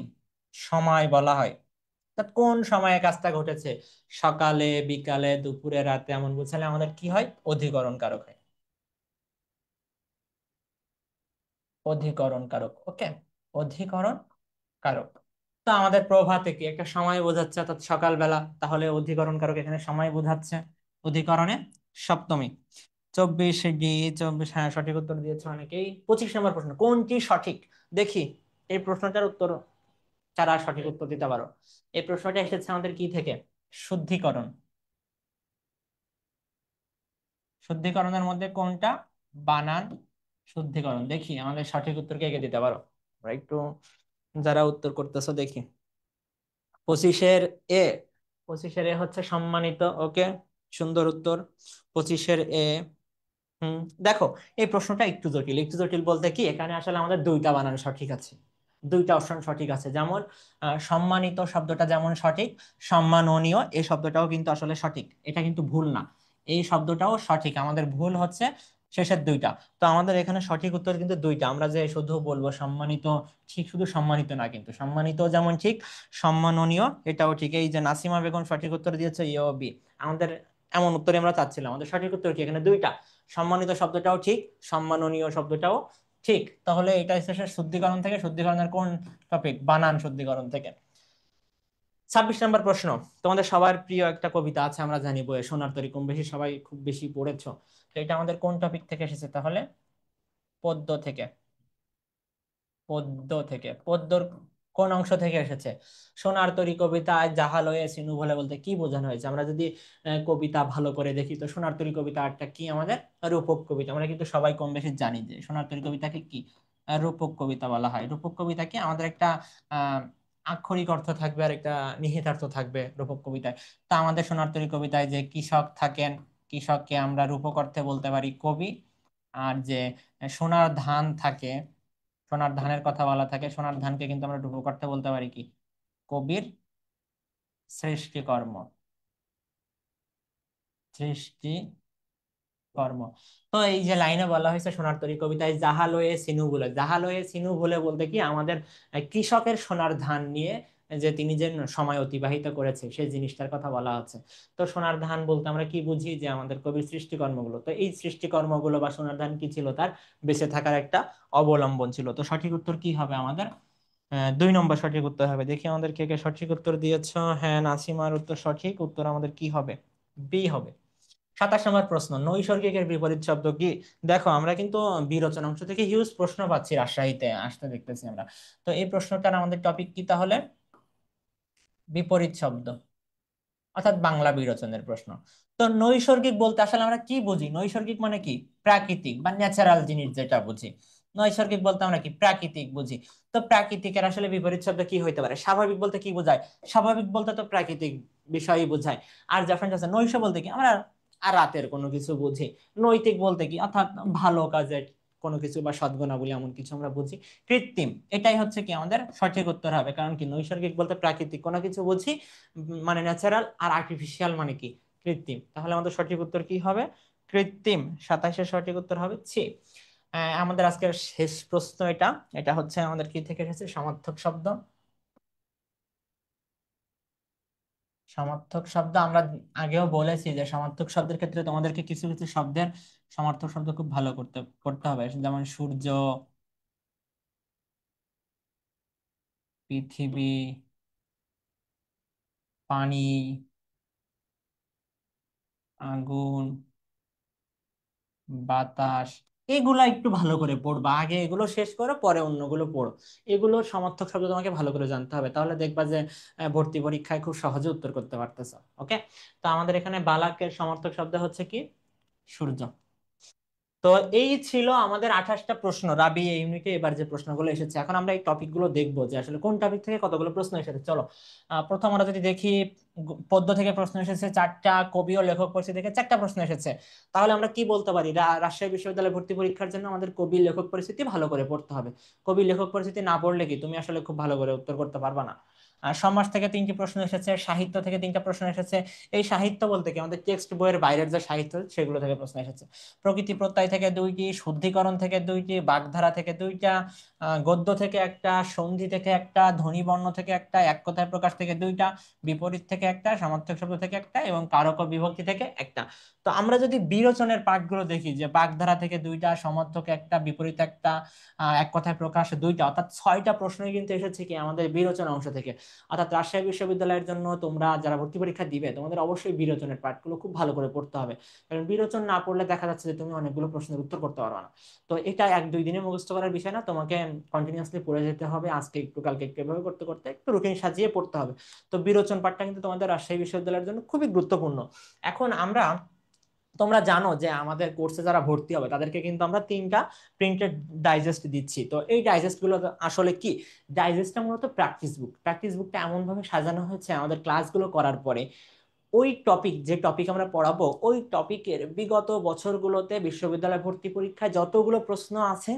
সময় বলা হয়, তা কোন সময়ে কাজটা ঘটেছে, সকালে, বিকালে, দুপুরে, রাতে, এমন বুঝালে আমাদের কি হয়? অধিকরণ কারক হয়। অধিকরণ কারক। ওকে। অধিকরণ কারক। তো আমাদের প্রভাতে কি একটা সময় বোঝাচ্ছে, অর্থাৎ সকালবেলা, তাহলে অধিকরণ কারক এখানে সময় বোঝাচ্ছে। অধিকরণে সপ্তমী। 24 ডি, 24, হ্যাঁ সঠিক উত্তর দিয়েছে অনেকেই। 25 নম্বর প্রশ্ন, কোনটি সঠিক? দেখি এই প্রশ্নটার উত্তর যারা সঠিক উত্তর দিতে পারো। এই প্রশ্নটা এসেছে আমাদের কি থেকে? শুদ্ধিকরণ। শুদ্ধিকরণের মধ্যে কোনটা? বানান শুদ্ধিকরণ। দেখি আমাদের সঠিক উত্তর কে কে দিতে পারো। আমরা একটু যারা উত্তর করতেছো দেখি। 25-এর এ, 25-এর এ হচ্ছে সম্মানিত। ওকে, সুন্দর উত্তর। 25-এর এ। হুম। দেখো এই প্রশ্নটা একটু জটিল। একটু জটিল বলতে কি, এখানে আসলে আমাদের দুইটা বানান সঠিক আছে, দুইটা অপশন সঠিক আছে। যেমন সম্মানিত শব্দটা যেমন সঠিক, সম্মাননীয় এই শব্দটাও কিন্তু আসলে সঠিক, এটা কিন্তু ভুল না। এই শব্দটাও সঠিক, আমাদের ভুল হচ্ছে শেষের দুইটা। তো আমাদের এখানে সঠিক উত্তর কিন্তু দুইটা। আমরা যে শুধু বলবো সম্মানিত, ঠিক শুধু সম্মানিত না, কিন্তু সম্মানিত যেমন ঠিক, সম্মাননীয় এটাও ঠিক। এই যে নাসিমা বেগম সঠিক উত্তর দিয়েছে ইও বি। আমাদের এমন উত্তরই আমরা চাচ্ছিলাম। আমাদের সঠিক উত্তর কি? এখানে দুইটা, সম্মানিত শব্দটাও ঠিক, সম্মাননীয় শব্দটাও ঠিক। তাহলে এটা এসেছে শুদ্ধিকরণ থেকে। শুদ্ধিকরণের কোন টপিক? বানান শুদ্ধিকরণ থেকে। 26 নম্বর প্রশ্ন। তোমাদের সবার প্রিয় একটা কবিতা আছে, আমরা জানি বইয়ে, সোনার তরী, কম বেশি সবাই খুব বেশি পড়েছো। তো এটা আমাদের কোন টপিক থেকে এসেছে তাহলে? পদ্য থেকে। পদ্মর কোন অংশ থেকে এসেছে? সোনার তরী কবিতায় যাহা লয়ে সিনু বলে বলতে কি বোঝানো হয়েছে? আমরা যদি কবিতা ভালো করে দেখি, তো সোনার তরী কবিতাটা কি আমাদের? রূপক কবিতা। আমরা কিন্তু সবাই কম বেশি জানি যে সোনার তরী কবিতাকে কি রূপক কবিতা বলা হয়। রূপক কবিতা কি আমাদের একটা আহ আক্ষরিক অর্থ থাকবে আর একটা নিহিতার্থ থাকবে রূপক কবিতায়। তা আমাদের সোনার তরী কবিতায় যে কৃষক থাকেন, কৃষককে আমরা রূপক অর্থে বলতে পারি কবি। আর যে সোনার ধান থাকে, সোনার ধানের কথা বলা থাকে, সোনার ধানকে কিন্তু আমরা রূপক অর্থে বলতে পারি কি? কবির সৃষ্টিকর্ম। সৃষ্টি কর্ম। তো এই যে লাইনে বলা হয়েছে সোনার তরী কবিতায় যাহা লয়ে সিনু বলে, যাহা লয়ে সিনু বলে বলতে কি আমাদের কৃষকের সোনার ধান নিয়ে যে তিনি যে সময় অতিবাহিত করেছে সেই জিনিসটার কথা বলা আছে। তো সোনার ধান বলতে আমরা কি বুঝি? যে আমাদের কবির সৃষ্টিকর্মগুলো। তো এই সৃষ্টিকর্মগুলো বা সোনার ধান কি ছিল? তার বেঁচে থাকার একটা অবলম্বন ছিল। তো সঠিক উত্তর কি হবে আমাদের? 2 নম্বর সঠিক উত্তর হবে। দেখি আমাদের কে কে সঠিক উত্তর দিয়েছ। হ্যাঁ, নাসিমার উত্তর সঠিক। উত্তর আমাদের কি হবে? বি হবে। 27 নম্বর প্রশ্ন, নৈসর্গিকের বিপরীত শব্দ কি? দেখো আমরা কিন্তু বিরোচন অংশ থেকে হিউজ প্রশ্ন পাচ্ছি, রাজশাহীতে আসতে দেখতেছি আমরা। তো এই প্রশ্নটার আমাদের টপিক কি তাহলে? বিপরীত শব্দ, অর্থাৎ বাংলা বিরোচনের প্রশ্ন। তো নৈসর্গিক বলতে আসলে আমরা কি বুঝি? নৈসর্গিক মানে কি? প্রাকৃতিক বা ন্যাচারাল জিনিস যেটা বুঝি। নৈসর্গিক বলতে আমরা কি? প্রাকৃতিক বুঝি। তো প্রাকৃতিকের আসলে বিপরীত শব্দ কি হইতে পারে? স্বাভাবিক বলতে কি বোঝায়? স্বাভাবিক বলতে তো প্রাকৃতিক বিষয়ই বোঝায়। আর যখন আছে নৈশ বলতে কি? আমরা আর রাতের কোনো কিছু বুঝি। নৈতিক বলতে কি? অর্থাৎ ভালো কাজের কোনো কিছু বা সদ্গুণাবলী এমন কিছু আমরা বুঝি। কৃত্রিম, এটাই হচ্ছে কি আমাদের সঠিক উত্তর হবে। কারণ কি নৈসর্গিক বলতে প্রাকৃতিক কোনো কিছু বুঝি, মানে ন্যাচারাল, আর আর্টিফিশিয়াল মানে কি? কৃত্রিম। তাহলে আমাদের সঠিক উত্তর কি হবে? কৃত্রিম। 27-এর সঠিক উত্তর হবে সি। আমাদের আজকের শেষ প্রশ্ন এটা। এটা হচ্ছে আমাদের কি থেকে এসেছে? সমার্থক শব্দ। সমার্থক শব্দ আমরা আগেও বলেছি যে সমার্থক শব্দের ক্ষেত্রে তোমাদেরকে কিছু কিছু শব্দের সমার্থক শব্দ খুব ভালো করতে হবে। যেমন সূর্য, পৃথিবী, পানি, আগুন, বাতাস, এগুলা একটু ভালো করে পড়বা। আগে এগুলো শেষ করো, পরে অন্যগুলো পড়ো। এগুলো সমার্থক শব্দ তোমাকে ভালো করে জানতে হবে, তাহলে দেখবা যে ভর্তি পরীক্ষায় খুব সহজে উত্তর করতে পারতেছো। ওকে। তো আমাদের এখানে বালাকের সমার্থক শব্দ হচ্ছে কি? সূর্য। তো এই ছিল আমাদের 28টা প্রশ্ন রাবি এই ইউনিটে। এবার যে প্রশ্নগুলো এসেছে, এখন আমরা এই টপিকগুলো দেখবো যে আসলে কোন টপিক থেকে কতগুলো প্রশ্ন এসেছে। চলো প্রথম আমরা যদি দেখি, পদ্য থেকে প্রশ্ন এসেছে 4টা, কবি ও লেখক পরিচিতি থেকে 4টা প্রশ্ন এসেছে। তাহলে আমরা কি বলতে পারি? রাজশাহী বিশ্ববিদ্যালয়ে ভর্তি পরীক্ষার জন্য আমাদের কবি লেখক পরিচিতি ভালো করে পড়তে হবে। কবি লেখক পরিচিতি না পড়লে কি তুমি আসলে খুব ভালো করে উত্তর করতে পারবা না। সমাজ থেকে 3টি প্রশ্ন এসেছে, সাহিত্য থেকে 3টা প্রশ্ন এসেছে। এই সাহিত্য বলতে কি আমাদের টেক্সট বইয়ের বাইরের যে সাহিত্য সেগুলো থেকে প্রশ্ন এসেছে। প্রকৃতি প্রত্যয় থেকে 2টি, শুদ্ধিকরণ থেকে 2টি, বাগধারা থেকে 2টা, গদ্য থেকে একটা, সন্ধি থেকে একটা, ধ্বনি বর্ণ থেকে একটা, এক কথায় প্রকাশ থেকে 2টা, বিপরীত থেকে একটা, সমার্থক শব্দ থেকে একটা, এবং কারক ও বিভক্তি থেকে একটা। তো আমরা যদি বিরোচনের পাঠগুলো দেখি, যে বাগধারা থেকে 2টা, সমার্থক একটা, বিপরীত একটা, এক কথায় প্রকাশ 2টা, অর্থাৎ 6টা প্রশ্নই কিন্তু এসেছে কি আমাদের বিরোচন অংশ থেকে। অর্থাৎ রাজশাহী বিশ্ববিদ্যালয়ের জন্য তোমরা যারা ভর্তি পরীক্ষা দিবে, তোমাদের অবশ্যই বিরোচনের পাঠগুলো খুব ভালো করে পড়তে হবে। কারণ বিরোচন না পড়লে দেখা যাচ্ছে যে তুমি অনেকগুলো প্রশ্নের উত্তর করতে পারবে না। তো এটা 1-2 দিনে মুখস্থ করার বিষয় না, তোমাকে কন্টিনিউয়াসলি পড়ে যেতে হবে। আজকে একটু, কালকে একটু, এভাবে করতে করতে একটু রুটিন সাজিয়ে পড়তে হবে। তো বিরোচন পাঠটা কিন্তু তোমাদের রাজশাহী বিশ্ববিদ্যালয়ের জন্য খুবই গুরুত্বপূর্ণ। এখন আমরা, তোমরা জানো যে আমাদের কোর্সে যারা ভর্তি হবে তাদেরকে কিন্তু আমরা 3টা প্রিন্টেড ডাইজেস্ট দিচ্ছি। তো এই ডাইজেস্ট গুলো আসলে কি? ডাইজেস্টটা মূলত প্র্যাকটিস বুক। প্র্যাকটিস বুকটা এমন ভাবে সাজানো হয়েছে আমাদের ক্লাসগুলো করার পরে ওই টপিক, যে টপিক আমরা পড়াবো, ওই টপিকের বিগত বছরগুলোতে বিশ্ববিদ্যালয় ভর্তি পরীক্ষায় যতগুলো প্রশ্ন আছে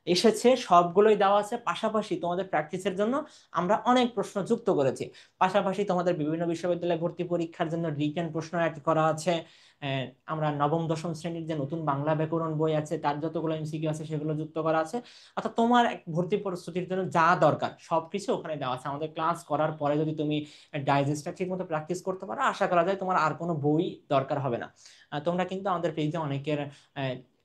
এসেছে সবগুলোই দেওয়া আছে। পাশাপাশি তোমাদের প্র্যাকটিসের জন্য আমরা অনেক প্রশ্ন যুক্ত করেছি। পাশাপাশি তোমাদের বিভিন্ন বিশ্ববিদ্যালয় ভর্তি পরীক্ষার জন্য রিটেন প্রশ্ন অ্যাড করা আছে। আমরা নবম দশম শ্রেণীর যে নতুন বাংলা ব্যাকরণ বই আছে তার যতগুলো এমসিকিউ আছে সেগুলো যুক্ত করা আছে। অর্থাৎ তোমার ভর্তি প্রস্তুতির জন্য যা দরকার সবকিছু ওখানে দেওয়া আছে। আমাদের ক্লাস করার পরে যদি তুমি ডাইজেস্টটা ঠিক মতো প্র্যাকটিস করতে পারো, আশা করা যায় তোমার আর কোনো বই দরকার হবে না। তোমরা কিন্তু আমাদের পেজে অনেকের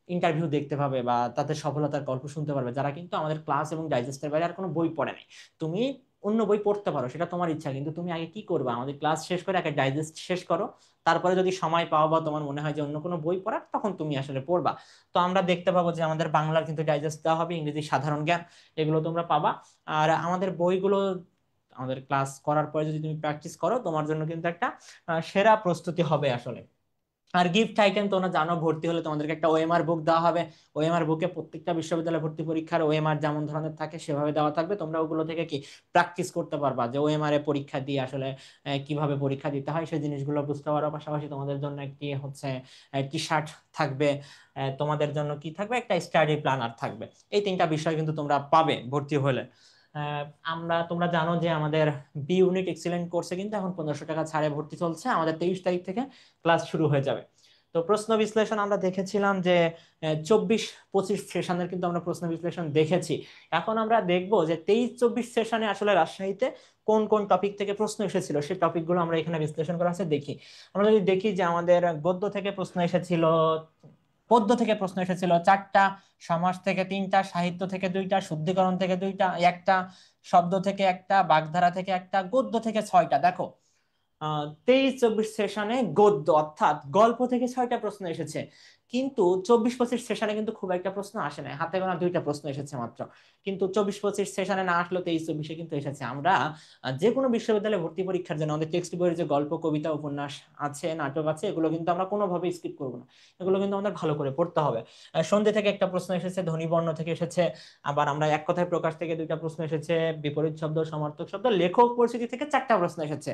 ইন্টারভিউ দেখতে পাবে বা তাদের সফলতার গল্প শুনতে পারবে যারা কিন্তু আমাদের ক্লাস এবং ডাইজেস্টের বাইরে আর কোনো বই পড়ে নাই। তুমি অন্য বই পড়তে পারো, সেটা তোমার ইচ্ছা, কিন্তু তুমি আগে কি করবে, আমাদের ক্লাস শেষ করে আগে ডাইজেস্ট শেষ করো। তারপরে যদি সময় পাও বা তোমার মনে হয় যে অন্য কোনো বই পড়ার, তখন তুমি আসলে পড়বা। তো আমরা দেখতে পাবো যে আমাদের বাংলার কিন্তু ডাইজেস্ট দেওয়া হবে, ইংরেজি সাধারণ জ্ঞান এগুলো তোমরা পাবা। আর আমাদের বইগুলো আমাদের ক্লাস করার পরে যদি তুমি প্র্যাকটিস করো, তোমার জন্য কিন্তু একটা সেরা প্রস্তুতি হবে আসলে। আর গিফট আইটেম তোমরা জানো, ভর্তি হলে তোমাদেরকে একটা ওএমআর বুক দেওয়া হবে। ওএমআর বুকে প্রত্যেকটা বিশ্ববিদ্যালয় ভর্তি পরীক্ষার ওএমআর যেমন ধরনের থাকে সেভাবে দেওয়া থাকবে, তোমরা ওগুলো থেকে কি প্র্যাকটিস করতে পারবা, যে ওএমআর এ পরীক্ষা দিয়ে আসলে কিভাবে পরীক্ষা দিতে হয় সেই জিনিসগুলো বুঝতে পারো। পাশাপাশি তোমাদের জন্য একটি হচ্ছে টি শার্ট থাকবে, তোমাদের জন্য কি থাকবে, একটা স্টাডি প্ল্যানার থাকবে। এই তিনটা বিষয় কিন্তু তোমরা পাবে ভর্তি হলে। আহ, তোমরা জানো যে আমাদের বি ইউনিট এক্সিলেন্ট কোর্সে কিন্তু এখন 1500 টাকা ছাড়ে ভর্তি চলছে, আমাদের 23 তারিখ থেকে ক্লাস শুরু হয়ে যাবে। তো প্রশ্ন বিশ্লেষণ আমরা দেখেছিলাম যে 24-25 সেশনের কিন্তু আমরা প্রশ্ন বিশ্লেষণ দেখেছি। এখন আমরা দেখব যে 23-24 সেশনে আসলে রাজশাহীতে কোন কোন টপিক থেকে প্রশ্ন এসেছিল, সেই টপিকগুলো আমরা এখানে বিশ্লেষণ করা আছে দেখি। আমরা যদি দেখি যে আমাদের গদ্য থেকে প্রশ্ন এসেছিল, পদ্য থেকে প্রশ্ন এসেছিল 4টা, সমাস থেকে 3টা, সাহিত্য থেকে 2টা, শুদ্ধিকরণ থেকে 2টা, একটা শব্দ থেকে একটা, বাগধারা থেকে একটা, গদ্য থেকে 6টা। দেখো 23-24 সেশনে গদ্য অর্থাৎ গল্প থেকে 6টা প্রশ্ন এসেছে, কিন্তু 24-25 সেশনে কিন্তু খুব একটা প্রশ্ন আসে না, হাতে গোনা 2টা প্রশ্ন এসেছে মাত্র। কিন্তু 24-25 সেশনে না আসলো, 23-24-এ কিন্তু এসেছে। আমরা যে কোনো বিশ্ববিদ্যালয়ে ভর্তি পরীক্ষার জন্য আমাদের টেক্সট বইয়ের যে গল্প, কবিতা, উপন্যাস আছে, নাটক আছে, এগুলো কিন্তু আমরা কোনোভাবে স্কিপ করবো না, এগুলো কিন্তু আমাদের ভালো করে পড়তে হবে। সন্ধে থেকে একটা প্রশ্ন এসেছে, ধ্বনিবর্ণ থেকে এসেছে, আবার আমরা এক কথায় প্রকাশ থেকে 2টা প্রশ্ন এসেছে, বিপরীত শব্দ, সমার্থক শব্দ, লেখক পরিচিতি থেকে 4টা প্রশ্ন এসেছে।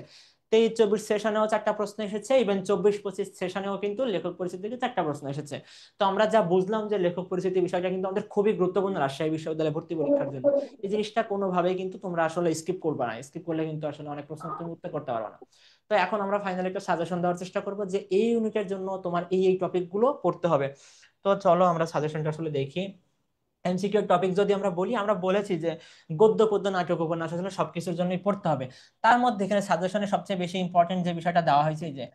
23-24 সেশনেও 4টা প্রশ্ন এসেছে, ইভেন 24-25 সেশনেও কিন্তু লেখক পরিচিতি থেকে 4টা প্রশ্ন এসেছে। তো আমরা যা বুঝলাম যে লেখক পরিচিতি বিষয়টা কিন্তু আমাদের খুবই গুরুত্বপূর্ণ রাজশাহী বিশ্ববিদ্যালয়ে ভর্তি পরীক্ষার জন্য। এই জিনিসটা কোনোভাবেই কিন্তু তোমরা আসলে স্কিপ করবে না, স্কিপ করলে কিন্তু আসলে অনেক প্রশ্ন তুমি উত্তর করতে পারবে না। তো এখন আমরা ফাইনালি একটা সাজেশন দেওয়ার চেষ্টা করবো যে এই ইউনিটের জন্য তোমার এই এই টপিক গুলো পড়তে হবে। তো চলো আমরা সাজেশনটা আসলে দেখি। এমসিকিউ টপিক যদি আমরা বলি, আমরা বলেছি যে গদ্য পদ্য নাটক উপন্যাস আসলে সবকিছুর জন্যই পড়তে হবে। তার মধ্যে এখানে সাজেশনে সবচেয়ে বেশি ইম্পর্টেন্ট যে বিষয়টা দেওয়া হয়েছে যে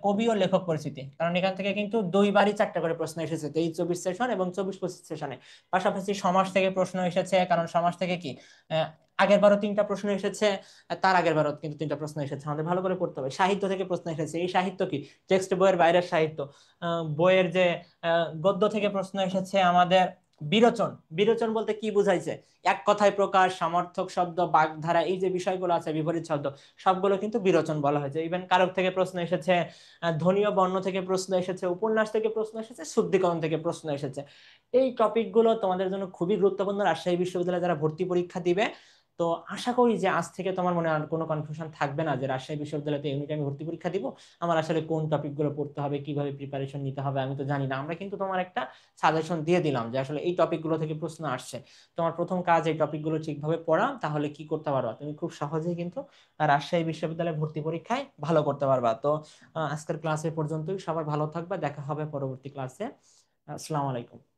কবি ও লেখক পরিচিতি, কারণ এখান থেকে কিন্তু 2বারই 4টা করে প্রশ্ন এসেছে, 23-24 সেশন এবং 24-25 সেশনে। পাশাপাশি সমাজ থেকে প্রশ্ন এসেছে, কারণ সমাজ থেকে কি আহ, আগের বারও 3টা প্রশ্ন এসেছে, তার আগের বারও কিন্তু 3টা প্রশ্ন এসেছে, আমাদের ভালো করে পড়তে হবে। সাহিত্য থেকে প্রশ্ন এসেছে, এই সাহিত্য কি টেক্সট বইয়ের বাইরের সাহিত্য। বইয়ের যে গদ্য থেকে প্রশ্ন এসেছে আমাদের বিরোচন। বিরোচন বলতে কি বুঝাইছে, এক কথায় প্রকাশ, সমার্থক শব্দ, বাগধারা, এই যে বিষয়গুলো আছে, বিপরীত শব্দ, সবগুলো কিন্তু বিরোচন বলা হয়েছে। ইভেন কারক থেকে প্রশ্ন এসেছে, ধ্বনি ও বর্ণ থেকে প্রশ্ন এসেছে, উপন্যাস থেকে প্রশ্ন এসেছে, শুদ্ধিকরণ থেকে প্রশ্ন এসেছে। এই টপিকগুলো তোমাদের জন্য খুবই গুরুত্বপূর্ণ রাজশাহী বিশ্ববিদ্যালয়ে যারা ভর্তি পরীক্ষা দিবে। তো আশা করি যে আজ থেকে তোমার মনে আর কোনো কনফিউশন থাকবে না যে রাজশাহী বিশ্ববিদ্যালয়তে ইউনিট আমি ভর্তি পরীক্ষা দিব, আমার আসলে কোন টপিকগুলো পড়তে হবে, কিভাবে প্রিপারেশন নিতে হবে আমি তো জানি না। আমরা কিন্তু তোমার একটা সাজেশন দিয়ে দিলাম যে আসলে এই টপিকগুলো থেকে প্রশ্ন আসছে, তোমার প্রথম কাজ এই টপিকগুলো ঠিকভাবে পড়া, তাহলে কি করতে পারবা, তুমি খুব সহজেই কিন্তু রাজশাহী বিশ্ববিদ্যালয়ে ভর্তি পরীক্ষায় ভালো করতে পারবা। তো আজকের ক্লাসে পর্যন্তই, সবাই ভালো থাকবা, দেখা হবে পরবর্তী ক্লাসে। আসসালামু আলাইকুম।